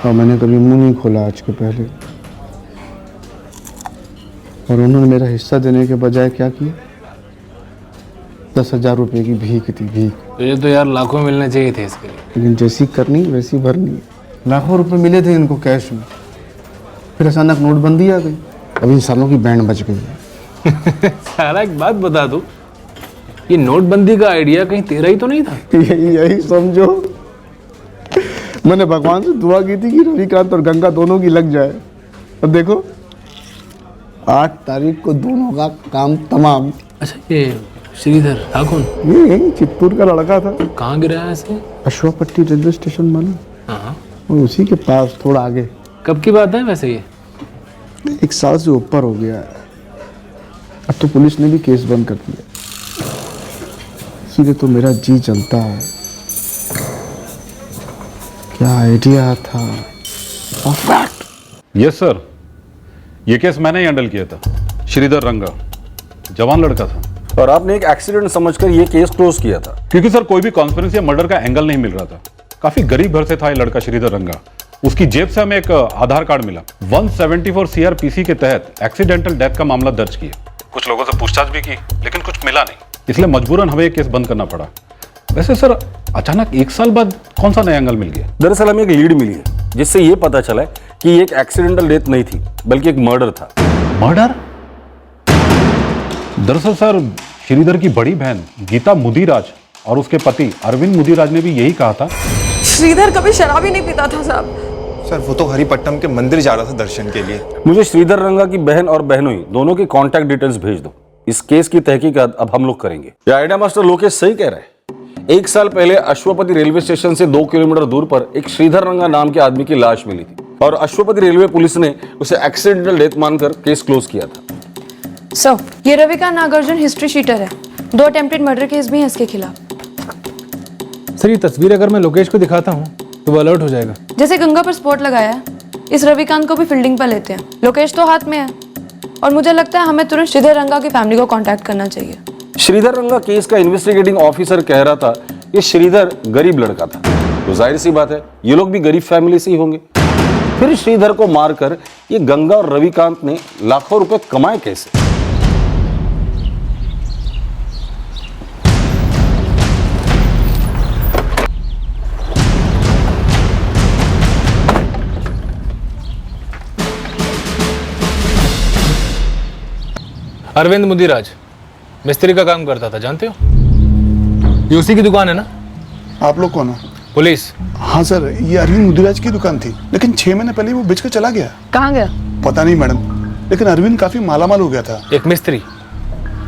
और मैंने कभी मुंह नहीं खोला आज के पहले। और उन्होंने मेरा हिस्सा देने के बजाय क्या किया? 10,000 रुपए की भीख थी, भीख। तुझे तो यार लाखों मिलने चाहिए थे इसके लिए। लेकिन जैसी करनी वैसी भरनी। लाखों रुपए मिले थे इनको कैश में, फिर अचानक नोटबंदी आ गई। अब इन सालों की बैंड बज गई। सारा एक बात बता दूं, ये नोटबंदी का आइडिया कहीं तेरा ही तो नहीं था? यही समझो। मैंने भगवान से दुआ की थी कि रविकांत और गंगा दोनों की लग जाए। और देखो 8 तारीख को दोनों का काम तमाम। अच्छा, ये श्रीधर था कौन? ये चित्तूर का लड़का था। कहाँ गिरा है ऐसे? अश्वापट्टी रेलवे स्टेशन बना, हाँ, और उसी के पास थोड़ा आगे। कब की बात है वैसे ये? 1 साल से ऊपर हो गया है। अब तो पुलिस ने भी केस बंद कर दिया। इसीलिए तो मेरा जी चलता है। क्या आइडिया था। यस सर, ये केस मैंने ही हैंडल किया था। श्रीधर रंगा जवान लड़का था और आपने एक एक्सीडेंट समझकर ये केस क्लोज किया था। क्योंकि सर कोई भी कॉन्स्पिरेसी या मर्डर का एंगल नहीं मिल रहा था। काफी गरीब घर से था ये लड़का श्रीधर रंगा। उसकी जेब से हमें एक आधार कार्ड मिला। 174 CRPC के तहत एक्सीडेंटल डेथ का मामला दर्ज किया। कुछ लोगों से पूछताछ भी की लेकिन कुछ मिला नहीं, इसलिए मजबूरन हमें केस बंद करना पड़ा। वैसे सर अचानक 1 साल बाद कौन सा नया एंगल मिल गया? दरअसल हमें एक लीड मिली है जिससे ये पता चला कि ये एक एक्सीडेंटल डेथ नहीं थी बल्कि एक मर्डर था। मर्डर? दरअसल सर श्रीधर की बड़ी बहन गीता मुदिराज और उसके पति अरविंद मुदिराज ने भी यही कहा था। श्रीधर कभी शराब ही नहीं पीता था साहब। सर वो तो हरिपट्टम के मंदिर जा रहा था दर्शन के लिए। मुझे श्रीधर रंगा की बहन और बहनोई दोनों की कांटेक्ट डिटेल्स भेज दो। इस केस की तहकीकात अब हम लोग करेंगे। ये आइडिया मास्टर लोकेश सही कह रहे हैं। 1 साल पहले अश्वपति रेलवे स्टेशन से 2 किलोमीटर दूर पर एक श्रीधर रंगा नाम के आदमी की लाश मिली थी और अश्वपति रेलवे पुलिस ने उसे एक्सीडेंटल डेथ मानकर केस क्लोज किया था। सर, ये रविकांत नागार्जुन हिस्ट्री शीटर है। 2 अटेम्प्टेड मर्डर केस भी हैं इसके खिलाफ। सर, ये तस्वीर अगर मैं लोकेश को दिखाता हूँ तो वो अलर्ट हो जाएगा। जैसे गंगा पर स्पॉट लगाया है, इस रविकांत को भी फील्डिंग पर लेते हैं। लोकेश तो हाथ में है और मुझे लगता है हमें तुरंत श्रीधर रंगा की फैमिली को कांटेक्ट करना चाहिए। श्रीधर रंगा केस का इन्वेस्टिगेटिंग ऑफिसर कह रहा था ये श्रीधर गरीब लड़का था, तो जाहिर सी बात है ये लोग भी गरीब फैमिली से ही होंगे। फिर श्रीधर को मारकर ये गंगा और रविकांत ने लाखों रुपए कमाए कैसे? अरविंद मुदिराज मिस्त्री का काम करता था, जानते हो? ये उसी की दुकान है ना? आप लोग कौन हो? पुलिस। हाँ सर, ये अरविंद मुदिराज की दुकान थी, लेकिन 6 महीने पहले वो बेच कर चला गया। कहाँ गया? पता नहीं मैडम, लेकिन अरविंद काफी मालामाल हो गया था। एक मिस्त्री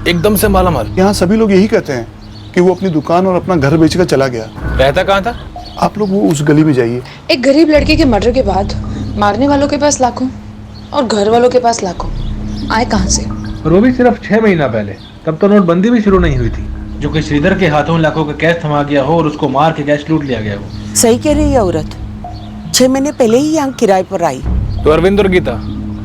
एकदम से मालामाल। यहाँ सभी लोग यही कहते हैं कि वो अपनी दुकान और अपना घर बेचकर चला गया। रहता कहाँ था? आप लोग वो उस गली में जाइए। एक गरीब लड़के के मर्डर के बाद मारने वालों के पास लाखों और घर वालों के पास लाखों आए कहाँ से? और वो भी सिर्फ 6 महीना पहले, तब तो नोटबंदी भी शुरू नहीं हुई थी। जो कि श्रीधर के हाथों लाखों का कैश थमा गया हो और उसको मार के कैश लूट लिया गया हो। सही कह रही है औरत, 6 महीने पहले ही यहाँ किराए पर आई। तो अरविंद और गीता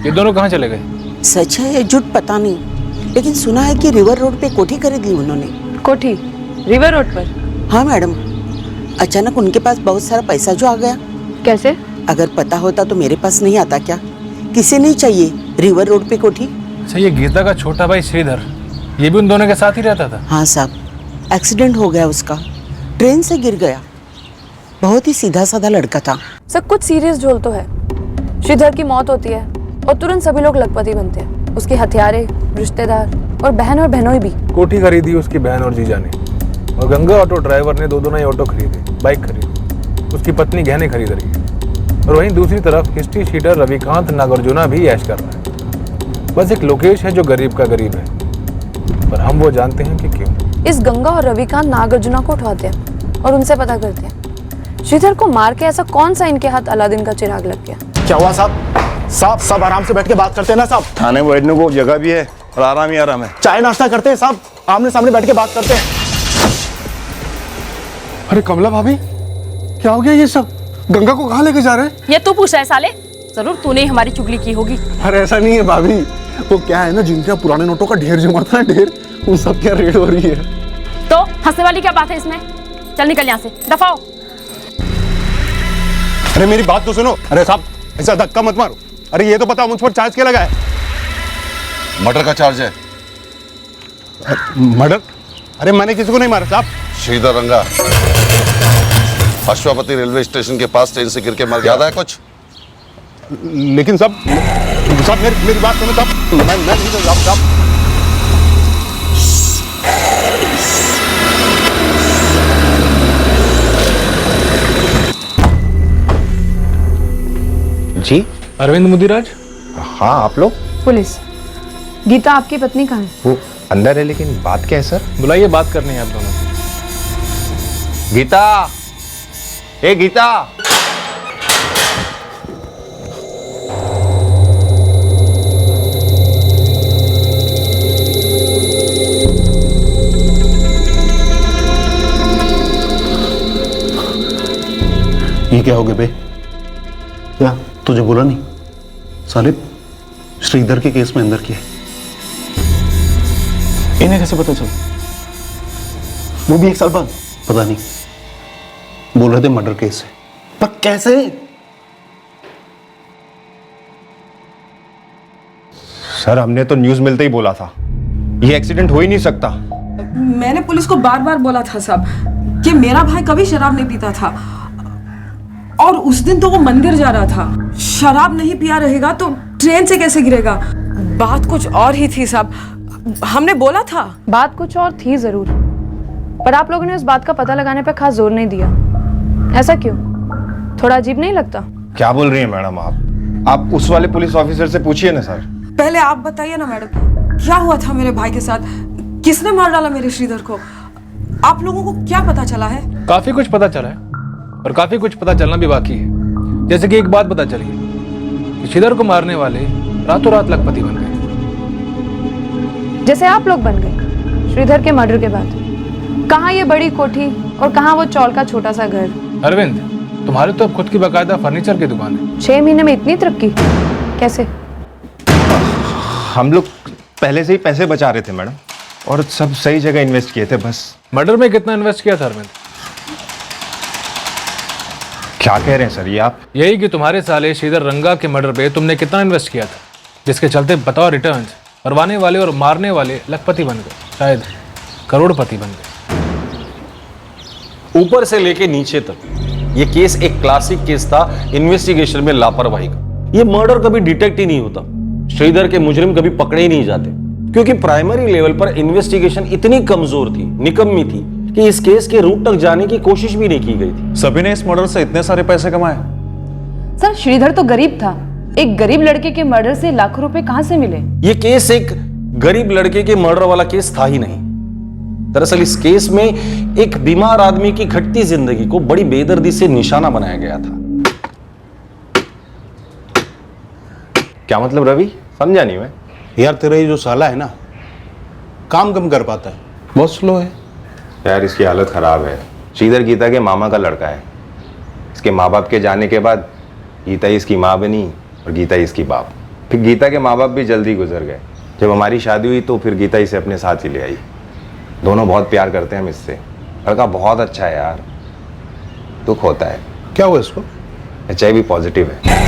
ये दोनों कहाँ चले गए? सच है या झूठ पता नहीं, लेकिन सुना है कि रिवर रोड पे कोठी खरीद ली उन्होंने। कोठी रिवर रोड पर? हाँ मैडम, अचानक उनके पास बहुत सारा पैसा जो आ गया। कैसे? अगर पता होता तो मेरे पास नहीं आता क्या? किसे नहीं चाहिए रिवर रोड पे कोठी? अच्छा, ये गीता का छोटा भाई श्रीधर ये भी उन दोनों के साथ ही रहता था? हाँ साहब, एक्सीडेंट हो गया उसका, ट्रेन से गिर गया। बहुत ही सीधा साधा लड़का था। सब कुछ सीरियस झोल तो है। श्रीधर की मौत होती है और तुरंत सभी लोग लखपति बनते हैं। उसके हथियारे, रिश्तेदार और बहन और बहनोई भी। कोठी खरीदी उसकी बहन और जीजा ने, और गंगा ऑटो ड्राइवर ने 2 नए ऑटो खरीदे, बाइक खरीदी। उसकी पत्नी गहने खरीद रही है और वहीं दूसरी तरफ हिस्ट्री शीटर रविकांत नागार्जुना भी ऐश कर रहा है। बस एक लोकेश है जो गरीब का गरीब है, पर हम वो जानते हैं कि क्यों। इस गंगा और रविकांत नागार्जुना को उठाते हैं और उनसे पता करते हैं श्रीधर को मार के ऐसा कौन सा इनके हाथ अलादीन का चिराग लग गया। क्या हुआ साहब? साहब सब आराम से बैठ के बात करते हैं ना साहब। थाने में बैठने को जगह भी है और आराम ही आराम है। चाय नाश्ता करते हैं साहब, आमने सामने बैठ के बात करते हैं। अरे कमला भाभी, क्या हो गया ये सब? गंगा को कहाँ लेके जा रहे हैं? ये तू पूछ रहा है साले? जरूर तूने ही हमारी चुगली की होगी। अरे ऐसा नहीं है भाभी, वो क्या है ना, जिनके पुराने नोटों का ढेर जमा था, ढेर, उन सब क्या रेड हो रही है। तो हंसने वाली क्या बात है इसमें? चल निकल यहाँ से, दफाओ। अरे मेरी बात तो सुनो। अरे साहब ऐसा धक्का मत मारो। अरे ये तो पता मुझ पर चार्ज क्या लगा है? मर्डर का चार्ज है। मर्डर? अरे मैंने किसी को नहीं मारा साहब। श्रीधर रंगा अश्वपति रेलवे स्टेशन के पास ट्रेन से गिर के मर गया। याद है कुछ? लेकिन साहब मेरी बात सुनो साहब। मैं नहीं साहब। जी अरविंद मुदिराज। हाँ आप लोग? पुलिस। गीता आपकी पत्नी कहाँ है? वो अंदर है, लेकिन बात क्या है सर? बुलाइए, बात करनी है आप दोनों से। गीता, ए गीता। ये क्या हो गया बे? क्या तुझे बोला नहीं? साले श्रीधर के केस में अंदर किया। इन्हें कैसे पता चला? वो भी 1 साल बाद? पता नहीं, बोल रहे थे मर्डर केस है। पर कैसे? सर हमने तो न्यूज मिलते ही बोला था, ये एक्सीडेंट हो ही नहीं सकता। मैंने पुलिस को बार बार बोला था साहब कि मेरा भाई कभी शराब नहीं पीता था, और उस दिन तो वो मंदिर जा रहा था। शराब नहीं पिया रहेगा तो ट्रेन से कैसे गिरेगा? बात कुछ और ही थी साहब, हमने बोला था। बात कुछ और थी जरूर, पर आप लोगों ने उस बात का पता लगाने पर खास जोर नहीं दिया। ऐसा क्यों? थोड़ा अजीब नहीं लगता? क्या बोल रही है मैडम आप उस वाले पुलिस ऑफिसर से पूछिए ना सर। पहले आप बताइए ना मैडम, क्या हुआ था मेरे भाई के साथ? किसने मार डाला मेरे श्रीधर को? आप लोगों को क्या पता चला है? काफी कुछ पता चला है और काफी कुछ पता चलना भी बाकी है। जैसे कि एक बात पता चली कि श्रीधर को मारने वाले रातों रात लखपति बन गए, जैसे आप लोग बन गए श्रीधर के मर्डर के बाद। कहाँ ये बड़ी कोठी और कहाँ वो चौल का छोटा सा घर। अरविंद, तुम्हारे तो खुद की बाकायदा फर्नीचर की दुकान है। 6 महीने में इतनी तरक्की कैसे? हम लोग पहले से ही पैसे बचा रहे थे मैडम, और सब सही जगह इन्वेस्ट किए थे बस। मर्डर में कितना इन्वेस्ट किया था अरविंद? क्या कह रहे हैं सर ये आप? यही कि तुम्हारे साले श्रीधर रंगा के मर्डर पे तुमने कितना इन्वेस्ट किया था, जिसके चलते बताओ रिटर्न्स मरवाने वाले और मारने वाले लखपति बन गए, शायद करोड़पति बन गए। ऊपर से लेके नीचे तक ये केस एक क्लासिक केस था इन्वेस्टिगेशन में लापरवाही का। ये मर्डर कभी डिटेक्ट ही नहीं होता, श्रीधर के मुजरिम कभी पकड़े ही नहीं जाते, क्योंकि प्राइमरी लेवल पर इन्वेस्टिगेशन इतनी कमजोर थी, निकम्मी थी, कि इस केस के रूट तक जाने की कोशिश भी नहीं की गई थी। सभी ने इस मर्डर से इतने सारे पैसे कमाए। सर श्रीधर तो गरीब था, एक गरीब लड़के के मर्डर से लाखों रुपए कहां से मिले? ये केस एक गरीब लड़के के मर्डर वाला केस था ही नहीं। दरअसल इस केस में एक बीमार आदमी की घटती जिंदगी को बड़ी बेदर्दी से निशाना बनाया गया था। क्या मतलब रवि? समझा नहीं मैं। यार तेरा ये जो साला है ना, काम कम कर पाता है, बहुत स्लो है। यार इसकी हालत खराब है। श्रीधर गीता के मामा का लड़का है। इसके माँ बाप के जाने के बाद गीता ही इसकी माँ बनी और गीता ही इसकी बाप। फिर गीता के माँ बाप भी जल्दी गुजर गए। जब हमारी शादी हुई तो फिर गीता इसे अपने साथ ही ले आई। दोनों बहुत प्यार करते हैं हम इससे। लड़का बहुत अच्छा है यार, दुख होता है। क्या हुआ इसको? HIV पॉजिटिव है।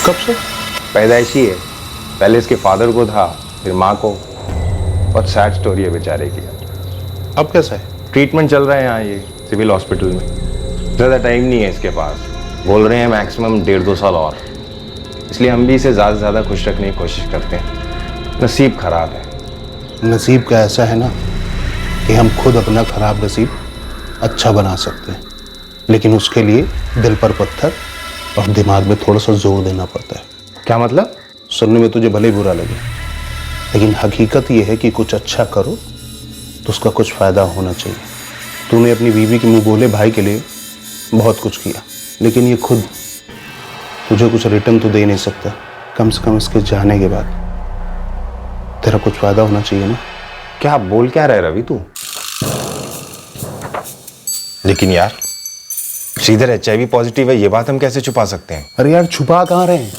कब से? पैदाइशी है। पहले इसके फादर को था, फिर माँ को। बहुत सैड स्टोरी है बेचारे की। अब कैसा है? ट्रीटमेंट चल रहा है यहाँ ये सिविल हॉस्पिटल में। ज़्यादा टाइम नहीं है इसके पास, बोल रहे हैं मैक्सिमम 1.5-2 साल और। इसलिए हम भी इसे ज़्यादा से ज़्यादा खुश रखने की कोशिश करते हैं। नसीब खराब है। नसीब का ऐसा है ना कि हम खुद अपना खराब नसीब अच्छा बना सकते हैं, लेकिन उसके लिए दिल पर पत्थर और दिमाग में थोड़ा सा जोर देना पड़ता है। क्या मतलब? सुनने में तुझे भले बुरा लगे, लेकिन हकीकत यह है कि कुछ अच्छा करो तो उसका कुछ फायदा होना चाहिए। तूने अपनी बीवी के मुंह बोले भाई के लिए बहुत कुछ किया, लेकिन ये खुद तुझे कुछ रिटर्न तो दे नहीं सकता। कम से कम इसके जाने के बाद तेरा कुछ फायदा होना चाहिए ना। क्या बोल क्या रहा है रवि तू? लेकिन यार श्रीधर HIV पॉजिटिव है, ये बात हम कैसे छुपा सकते हैं? अरे यार छुपा कहाँ रहे हैं,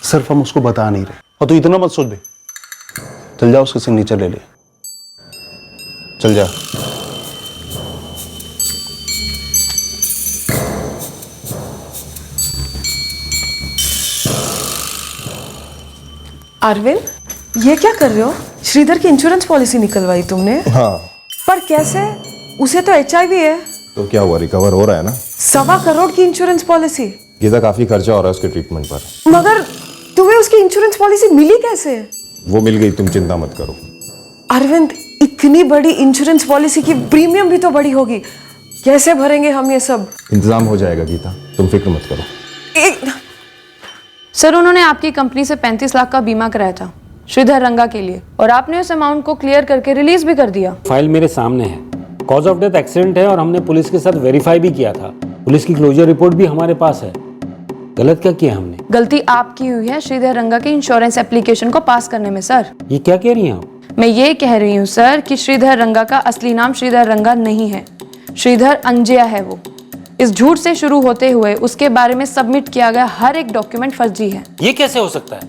सिर्फ हम उसको बता नहीं रहे। और तू इतना मत सोच बे। चल जा उसके सिग्नेचर ले ले, चल जा। अरविंद, ये क्या कर रहे हो? श्रीधर की इंश्योरेंस पॉलिसी निकलवाई तुमने? हाँ। पर कैसे? उसे तो HIV है। तो क्या हुआ, रिकवर हो रहा है ना? 1.25 करोड़ की इंश्योरेंस पॉलिसी। गीता काफी खर्चा हो रहा है उसके ट्रीटमेंट पर। मगर तुम्हें उसकी इंश्योरेंस पॉलिसी मिली कैसे? वो मिल गई, तुम चिंता मत करो। अरविंद, इतनी बड़ी इंश्योरेंस पॉलिसी की प्रीमियम भी तो बड़ी होगी, कैसे भरेंगे हम ये सब? इंतजाम हो जाएगा गीता, तुम फिक्र मत करो। सर उन्होंने आपकी कंपनी से 35 लाख का बीमा कराया था श्रीधर रंगा के लिए, और आपने उस अमाउंट को क्लियर करके रिलीज भी कर दिया। फाइल मेरे सामने है, कॉज ऑफ डेथ एक्सीडेंट है और हमने पुलिस के साथ वेरीफाई भी किया था। पुलिस की क्लोजर रिपोर्ट भी हमारे पास है। गलत क्या किया हमने? गलती आपकी हुई है श्रीधर रंगा के इंश्योरेंस एप्लीकेशन को पास करने में। सर ये क्या कह रही हैं आप? मैं ये कह रही हूँ सर कि श्रीधर रंगा का असली नाम श्रीधर रंगा नहीं है, श्रीधर अंजया है वो। इस झूठ से शुरू होते हुए उसके बारे में सबमिट किया गया हर एक डॉक्यूमेंट फर्जी है। ये कैसे हो सकता है?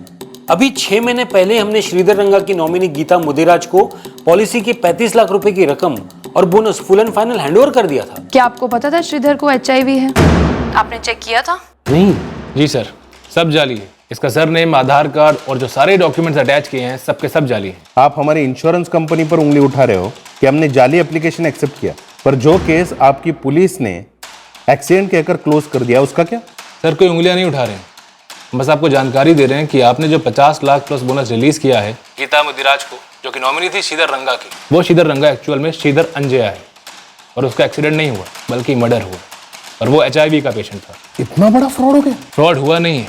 अभी 6 महीने पहले हमने श्रीधर रंगा की नॉमिनी गीता मुदिराज को पॉलिसी की 35 लाख रुपए की रकम और bonus full and final handover कर दिया था। क्या आपको पता था श्रीधर को HIV है? आपने चेक किया था? नहीं जी सर, सब जाली है। इसका सरनेम, आधार कार्ड और जो सारे डॉक्यूमेंट्स अटैच किए हैं सबके सब जाली हैं। आप हमारी इंश्योरेंस कंपनी पर उंगली उठा रहे हो कि हमने जाली एप्लीकेशन एक्सेप्ट किया, पर जो केस आपकी पुलिस ने एक्सीडेंट कहकर क्लोज कर दिया उसका क्या? सर कोई उंगलियां नहीं उठा रहे हैं, बस आपको जानकारी दे रहे हैं कि आपने जो 50 लाख प्लस बोनस रिलीज किया है गीता मुदिराज को, जो कि नॉमिनी थी श्रीधर रंगा की, वो श्रीधर रंगा एक्चुअल में श्रीधर अंजया है और उसका एक्सीडेंट नहीं हुआ बल्कि मर्डर हुआ। और वो HIV का पेशेंट था। इतना बड़ा फ्रॉड हो गया? फ्रॉड हुआ नहीं है,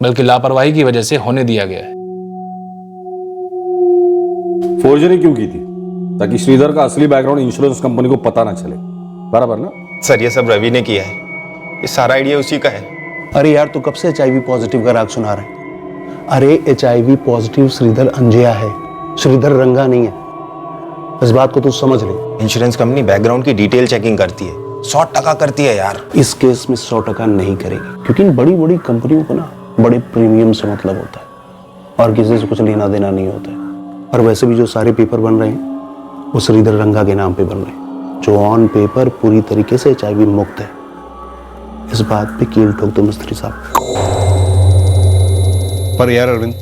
बल्कि लापरवाही की वजह से होने दिया गया है। फोर्जरी क्यों की थी? ताकि श्रीधर का असली बैकग्राउंड इंश्योरेंस कंपनी को पता ना चले, बराबर ना? सर ये सब रवि ने किया है, ये सारा आइडिया उसी का है। अरे यार, तू कब से HIV पॉजिटिव का राग सुना रहा है? अरे HIV पॉजिटिव श्रीधर अंजिया है, श्रीधर रंगा नहीं है। इस बात को तू समझ ले। इंश्योरेंस कंपनी बैकग्राउंड की डिटेल चेकिंग करती है, 100% करती है यार। इस केस में 100% नहीं करेगी, क्योंकि इन बड़ी बड़ी कंपनियों को ना बड़े प्रीमियम से मतलब होता है और किसी से कुछ लेना देना नहीं होता है। और वैसे भी जो सारे पेपर बन रहे हैं वो श्रीधर रंगा के नाम पे बन रहे हैं, जो ऑन पेपर पूरी तरीके से HIV मुक्त है। इस बात पे कील ठोक दो मिस्त्री साहब। पर यार अरविंद,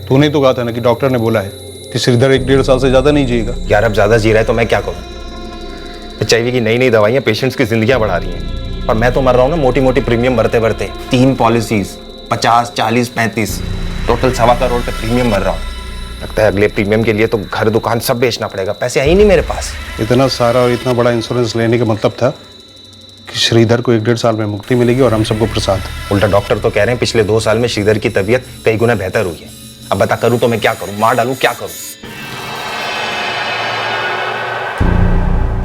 तूने तो कहा था ना कि डॉक्टर ने बोला है कि श्रीधर 1-1.5 साल से ज्यादा नहीं जिएगा। यार अब ज्यादा जी रहा है तो मैं क्या करूं? HIV की नई नई दवाइयां पेशेंट्स की जिंदगियां बढ़ा रही हैं और मैं तो मर रहा हूं ना मोटी मोटी प्रीमियम भरते भरते। 3 पॉलिसीज 50, 40, 35 टोटल 1.25 करोड़ का प्रीमियम भर रहा हूं। लगता है अगले प्रीमियम के लिए तो घर दुकान सब बेचना पड़ेगा, पैसे आई नहीं मेरे पास। इतना सारा और इतना बड़ा इंश्योरेंस लेने का मतलब था कि श्रीधर को 1-1.5 साल में मुक्ति मिलेगी और हम सबको प्रसाद। उल्टा डॉक्टर तो कह रहे हैं पिछले 2 साल में श्रीधर की तबीयत कई गुना बेहतर हुई है। अब बता करूं तो मैं क्या करूं? मार डालूं? क्या करूं?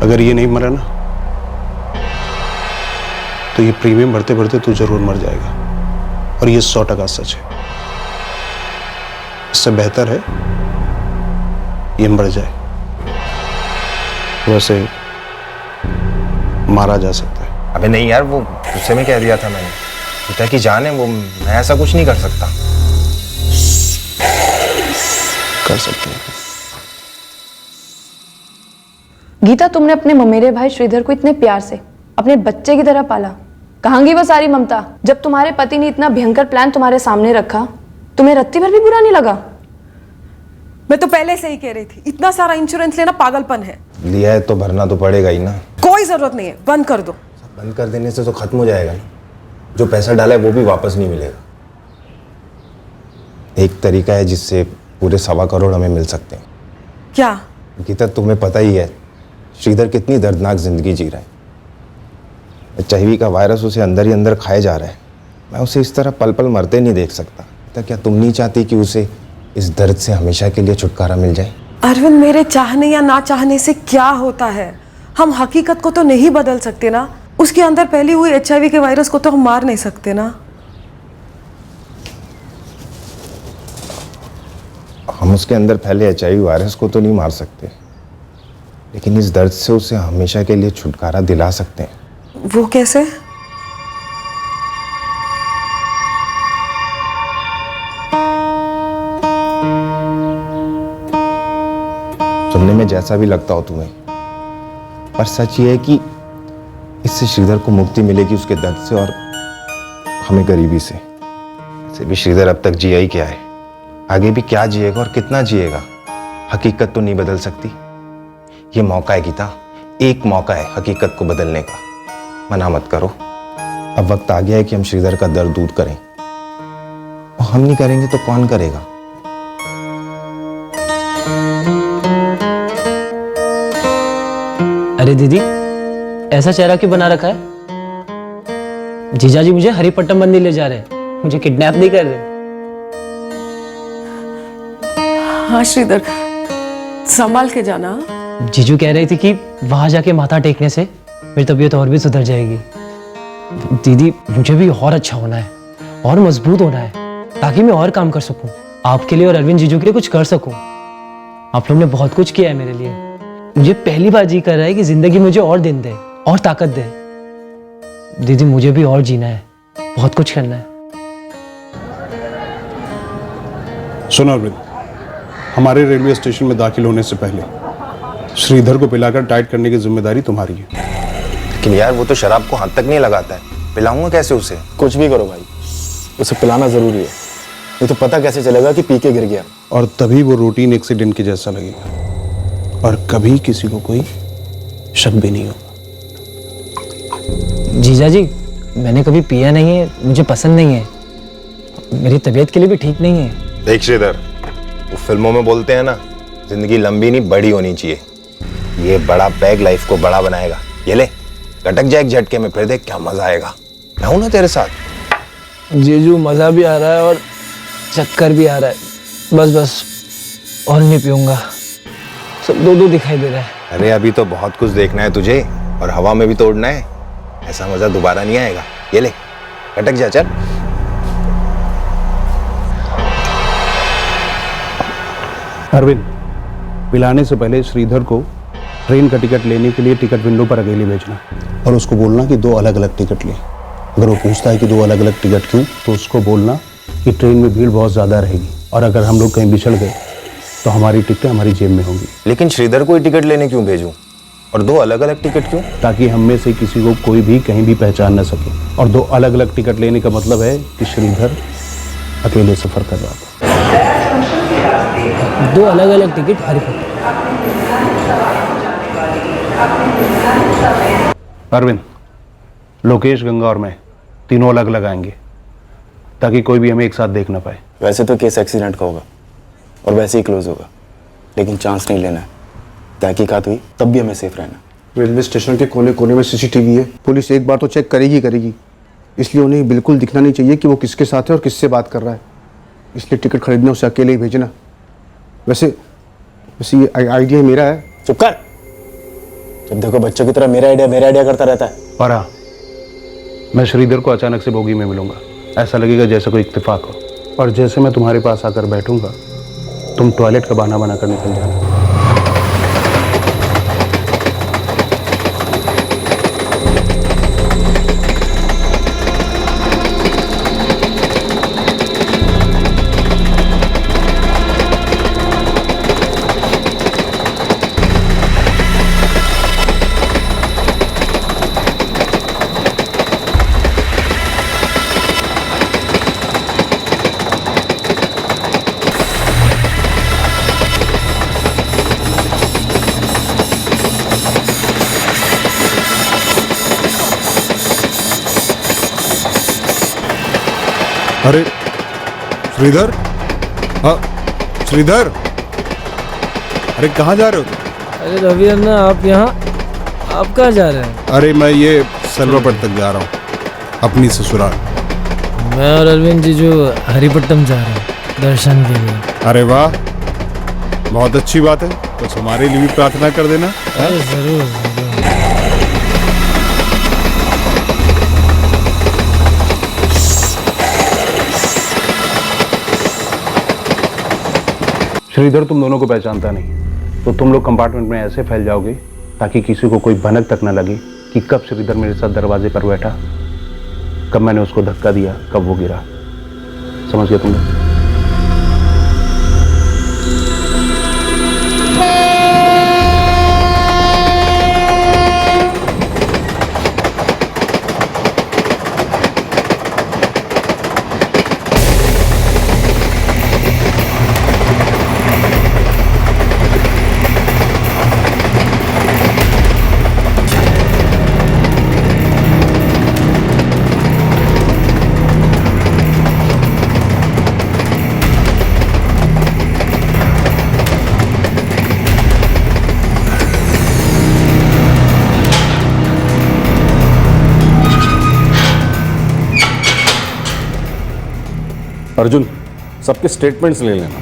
अगर ये नहीं मरा ना तो ये प्रीमियम भरते भरते तू जरूर मर जाएगा, और ये 100% सच है। इससे बेहतर है ये मर जाए। वैसे मारा जा सकता है। अबे नहीं यार, वो गुस्से में कह दिया था मैंने। पिता की जान है वो, मैं ऐसा कुछ नहीं कर सकता। कर सकते हैं। गीता, तुमने अपने ममेरे भाई श्रीधर को इतने प्यार से अपने बच्चे की तरह पाला, कहाँ गई वो सारी ममता? जब तुम्हारे पति ने इतना भयंकर प्लान तुम्हारे सामने रखा, तुम्हें रत्ती भर भी बुरा नहीं लगा? मैं तो पहले से ही कह रही थी, इतना सारा इंश्योरेंस लेना पागलपन है। लिया है तो भरना तो पड़ेगा ही ना। कोई जरूरत नहीं है, बंद कर दो। बंद कर देने से तो खत्म हो जाएगा ना। जो पैसा डाला है वो भी वापस नहीं मिलेगा। एक तरीका है जिससे पूरे 1.25 करोड़ हमें मिल सकते हैं। क्या? गीता, तुम्हें पता ही है श्रीधर कितनी दर्दनाक जिंदगी जी रहा है। HIV का वायरस उसे अंदर ही अंदर खाए जा रहा है। मैं उसे इस तरह पल पल मरते नहीं देख सकता। तो क्या तुम नहीं चाहती कि उसे इस दर्द से हमेशा के लिए छुटकारा मिल जाए? अरविंद, मेरे चाहने या ना चाहने से क्या होता है? हम हकीकत को तो नहीं बदल सकते ना। उसके अंदर फैली हुई HIV के वायरस को तो हम मार नहीं सकते ना। हम उसके अंदर फैले HIV वायरस को तो नहीं मार सकते, लेकिन इस दर्द से उसे हमेशा के लिए छुटकारा दिला सकते हैं। वो कैसे? सुनने में जैसा भी लगता हो तुम्हें, पर सच ये है कि इससे श्रीधर को मुक्ति मिलेगी उसके दर्द से और हमें गरीबी से। वैसे भी श्रीधर अब तक जिया ही क्या है, आगे भी क्या जिएगा और कितना जिएगा? हकीकत तो नहीं बदल सकती। ये मौका है गीता, एक मौका है हकीकत को बदलने का। मना मत करो। अब वक्त आ गया है कि हम श्रीधर का दर्द दूर करें, और हम नहीं करेंगे तो कौन करेगा? अरे दीदी, ऐसा चेहरा क्यों बना रखा है? जीजा जी मुझे हरिपट्टम बंदी ले जा रहे हैं, मुझे किडनैप नहीं कर रहे। हाँ श्रीधर, संभाल के जाना। जीजू कह रही थी कि वहां जाके माथा टेकने से मेरी तबीयत और भी सुधर जाएगी। दीदी, मुझे भी और अच्छा होना है और मजबूत होना है, ताकि मैं और काम कर सकूं, आपके लिए और अरविंद जीजू के लिए कुछ कर सकूं। आप लोगों ने बहुत कुछ किया है मेरे लिए। मुझे पहली बार जी कर रहा है कि जिंदगी मुझे और दिन दे और ताकत दे। दीदी, मुझे भी और जीना है, बहुत कुछ करना है। सुनो अरविंद, हमारे रेलवे स्टेशन में दाखिल होने से पहले श्रीधर को पिलाकर टाइट करने की जिम्मेदारी तुम्हारी है। लेकिन यार वो तो शराब को हाथ तक नहीं लगाता है, पिलाऊंगा कैसे उसे? कुछ भी करो भाई, उसे पिलाना जरूरी है, नहीं तो पता कैसे चलेगा कि पी के गिर गया। और तभी वो रूटीन एक्सीडेंट के जैसा लगेगा और कभी किसी को कोई शक भी नहीं होगा। जीजा जी, मैंने कभी पिया नहीं है, मुझे पसंद नहीं है, मेरी तबीयत के लिए भी ठीक नहीं है। देख श्रीधर, वो फिल्मों में बोलते हैं ना, जिंदगी लंबी नहीं बड़ी होनी चाहिए। ये बड़ा बैग लाइफ को बड़ा बनाएगा। ये ले, लटक जाए एक झटके में, फिर देख क्या मजा आएगा। मैं हूं ना तेरे साथ। जीजू मजा भी आ रहा है और चक्कर भी आ रहा है। बस बस और नहीं पीऊंगा, सब दो दो दिखाई दे रहा है। अरे अभी तो बहुत कुछ देखना है तुझे, और हवा में भी तोड़ना है। ऐसा मजा दोबारा नहीं आएगा। ये ले लटक जा, चल। अरविंद, पिलाने से पहले श्रीधर को ट्रेन का टिकट लेने के लिए टिकट विंडो पर अकेले भेजना और उसको बोलना कि 2 अलग अलग टिकट ले। अगर वो पूछता है कि 2 अलग अलग टिकट क्यों, तो उसको बोलना कि ट्रेन में भीड़ बहुत ज़्यादा रहेगी और अगर हम लोग कहीं बिछड़ गए तो हमारी टिकटें हमारी जेब में होंगी। लेकिन श्रीधर को ही टिकट लेने क्यों भेजूं और 2 अलग अलग टिकट क्यों? ताकि हम में से किसी को कोई भी कहीं भी पहचान न सके। और 2 अलग अलग टिकट लेने का मतलब है कि श्रीधर अकेले सफर कर रहा था। 2 अलग अलग टिकट हरिपट। अरविंद, लोकेश, गंगा और मैं तीनों अलग अलग आएंगे ताकि कोई भी हमें एक साथ देख ना पाए। वैसे तो केस एक्सीडेंट का होगा और वैसे ही क्लोज होगा, लेकिन चांस नहीं लेना है। तहकीकात हुई तब भी हमें सेफ रहना। रेलवे स्टेशन के कोने कोने में सीसीटीवी है, पुलिस एक बार तो चेक करेगी, इसलिए उन्हें बिल्कुल दिखना नहीं चाहिए कि वो किसके साथ है और किससे बात कर रहा है। इसलिए टिकट खरीदने उसे अकेले ही भेजना। वैसे ये आइडिया मेरा है। चुप कर। जब देखो बच्चों की तरह मेरा आइडिया करता रहता है। और हाँ, मैं श्रीधर को अचानक से बोगी में मिलूंगा। ऐसा लगेगा जैसे कोई इत्तेफाक हो, और जैसे मैं तुम्हारे पास आकर बैठूंगा तुम टॉयलेट का बहाना बनाकर निकल जाना। अरे श्रीधर, हाँ श्रीधर, अरे कहाँ जा रहे हो? अरे रवि अन्ना, आप यहाँ, आप कहाँ जा रहे हैं? अरे मैं ये सलवापट तक जा रहा हूँ, अपनी ससुराल। मैं और अरविंद जीजू हरिपट्टम जा रहे हैं दर्शन के लिए। अरे वाह, बहुत अच्छी बात है। कुछ हमारे लिए भी प्रार्थना कर देना। अरे जरूर जरूर। श्रीधर तुम दोनों को पहचानता नहीं, तो तुम लोग कंपार्टमेंट में ऐसे फैल जाओगे ताकि किसी को कोई भनक तक न लगे कि कब श्रीधर मेरे साथ दरवाजे पर बैठा, कब मैंने उसको धक्का दिया, कब वो गिरा। समझ गए तुम लोग? अर्जुन, सबके स्टेटमेंट्स ले लेना।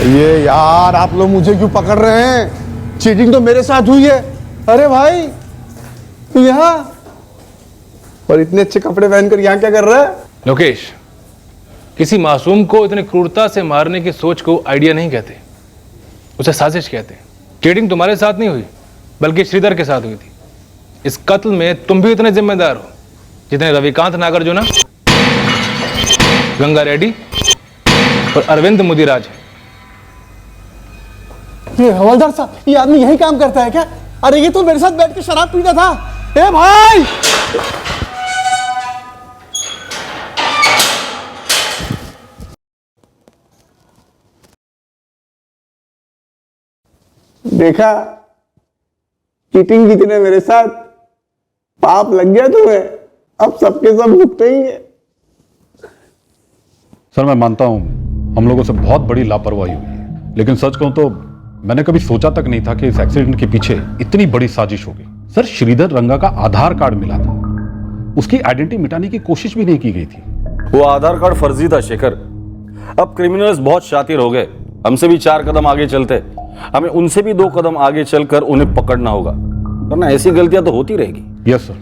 ये यार, आप लोग मुझे क्यों पकड़ रहे हैं? चीटिंग तो मेरे साथ हुई है। अरे भाई, तू यहाँ और इतने अच्छे कपड़े पहनकर यहाँ क्या कर रहा है? लोकेश, किसी मासूम को इतने क्रूरता से मारने की सोच को आइडिया नहीं कहते, उसे साजिश कहते हैं। चीटिंग तुम्हारे साथ नहीं हुई, बल्कि श्रीधर के साथ हुई थी। इस कत्ल में तुम भी इतने जिम्मेदार हो जितने रविकांत नागार्जुना, गंगा रेड्डी और अरविंद मुदिराज है। ये हवलदार साहब, ये आदमी यही काम करता है क्या? अरे ये तो मेरे साथ बैठ के शराब पीता था। ए भाई, देखा चीटिंग की तूने मेरे साथ, पाप लग गया तुम्हें। अब सबके सब भुगतेंगे। सर मैं मानता हूं हम लोगों से बहुत बड़ी लापरवाही हुई है, लेकिन सच कहूं तो मैंने कभी सोचा तक नहीं था कि इस एक्सीडेंट के पीछे इतनी बड़ी साजिश होगी। सर, श्रीधर रंगा का आधार कार्ड मिला था, उसकी आइडेंटिटी मिटाने की कोशिश भी नहीं की गई थी। वो आधार कार्ड फर्जी था शेखर। अब क्रिमिनल्स बहुत शातिर हो गए, हमसे भी 4 कदम आगे चलते, हमें उनसे भी 2 कदम आगे चलकर उन्हें पकड़ना होगा, वरना ऐसी गलतियां तो होती रहेगी। Yes sir,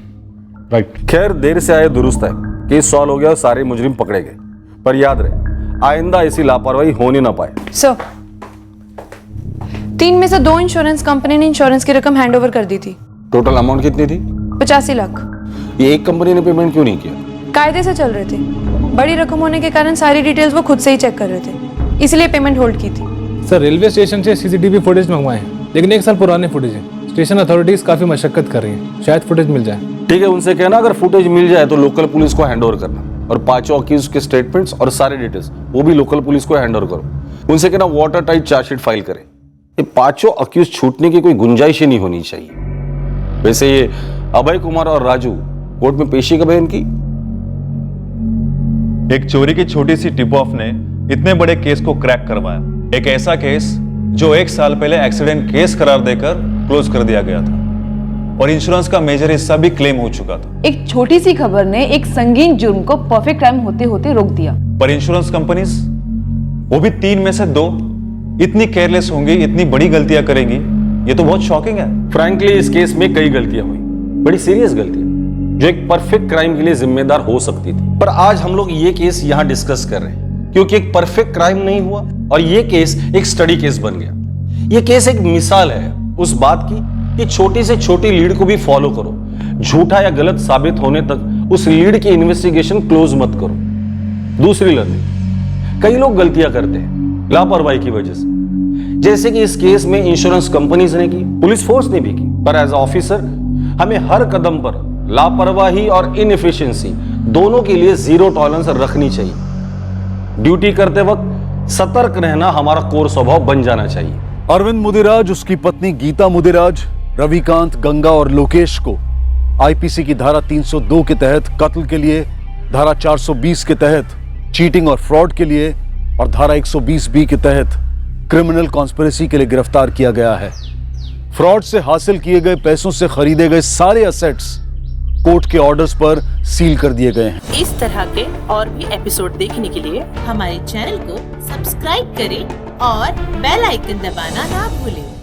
right. खैर, देर से आए दुरुस्त है, केस सॉल्व हो गया और सारे मुजरिम पकड़े गए। पर याद रहे, आइंदा ऐसी लापरवाही होने ना पाए। सर, 3 में से 2 इंश्योरेंस कंपनी ने इंश्योरेंस की रकम हैंडओवर कर दी थी। टोटल अमाउंट कितनी थी? 85 लाख। ये एक कंपनी ने पेमेंट क्यों नहीं किया? कायदे से चल रहे थे, बड़ी रकम होने के कारण सारी डिटेल्स वो खुद से ही चेक कर रहे थे, इसलिए पेमेंट होल्ड की थी। सर, रेलवे स्टेशन से सीसीटीवी फुटेज मंगवाए हैं, लेकिन 1 साल पुराने फुटेज है। स्टेशन अथॉरिटीज काफी मशक्कत कर रही हैं, शायद फुटेज मिल जाए। ठीक है, उनसे कहना अगर फुटेज मिल जाए तो लोकल पुलिस को हैंडओवर करना, और 5 अक्यूज के स्टेटमेंट्स और सारे डिटेल्स वो भी लोकल पुलिस को हैंडओवर करो। उनसे कहना वाटर टाइट चार्जशीट फाइल करें। ये 5 अक्यूज छूटने की कोई गुंजाइश ही नहीं होनी चाहिए। वैसे ये अभय कुमार और राजू कोर्ट में पेशी कब है इनकी? एक चोरी की छोटी सी टिप ऑफ ने इतने बड़े केस को क्रैक करवाया। एक ऐसा केस जो 1 साल पहले एक्सीडेंट केस करार देकर क्लोज कर दिया गया था, और इंश्योरेंस का मेजर हिस्सा भी क्लेम हो चुका था। एक छोटी सी खबर ने एक संगीन जुर्म को परफेक्ट क्राइम होते होते रोक दिया। पर इंश्योरेंस कंपनीज, वो भी 3 में से 2, इतनी केयरलेस होंगी, इतनी बड़ी गलतियां करेंगी, ये तो बहुत शॉकिंग है। फ्रैंकली इस केस में कई गलतियां हुई, बड़ी सीरियस गलतियां जो एक परफेक्ट क्राइम के लिए जिम्मेदार हो सकती थी। पर आज हम लोग ये केस यहां डिस्कस कर रहे हैं क्योंकि एक परफेक्ट क्राइम नहीं हुआ और ये केस एक स्टडी केस बन गया। ये केस एक मिसाल है उस बात की कि छोटी से छोटी लीड को भी फॉलो करो, झूठा या गलत साबित होने तक उस लीड की इन्वेस्टिगेशन क्लोज मत करो। दूसरी लर्निंग, कई लोग गलतियां करते हैं लापरवाही की वजह से, जैसे कि इस केस में इंश्योरेंस कंपनीज ने की, पुलिस फोर्स ने भी की। पर एज ऑफिसर हमें हर कदम पर लापरवाही और इनएफिशिएंसी दोनों के लिए 0 टॉलरेंस रखनी चाहिए। ड्यूटी करते वक्त सतर्क रहना हमारा कोर स्वभाव बन जाना चाहिए। अरविंद मुदिराज, उसकी पत्नी गीता मुदिराज, रविकांत, गंगा और लोकेश को आईपीसी की धारा 302 के तहत कत्ल के लिए, धारा 420 के तहत चीटिंग और फ्रॉड के लिए और धारा 120B के तहत क्रिमिनल कॉन्स्पिरेसी के लिए गिरफ्तार किया गया है। फ्रॉड से हासिल किए गए पैसों से खरीदे गए सारे असेट्स कोर्ट के ऑर्डर्स पर सील कर दिए गए हैं। इस तरह के और भी एपिसोड देखने के लिए हमारे चैनल को सब्सक्राइब करें और बेल आइकन दबाना ना भूलें।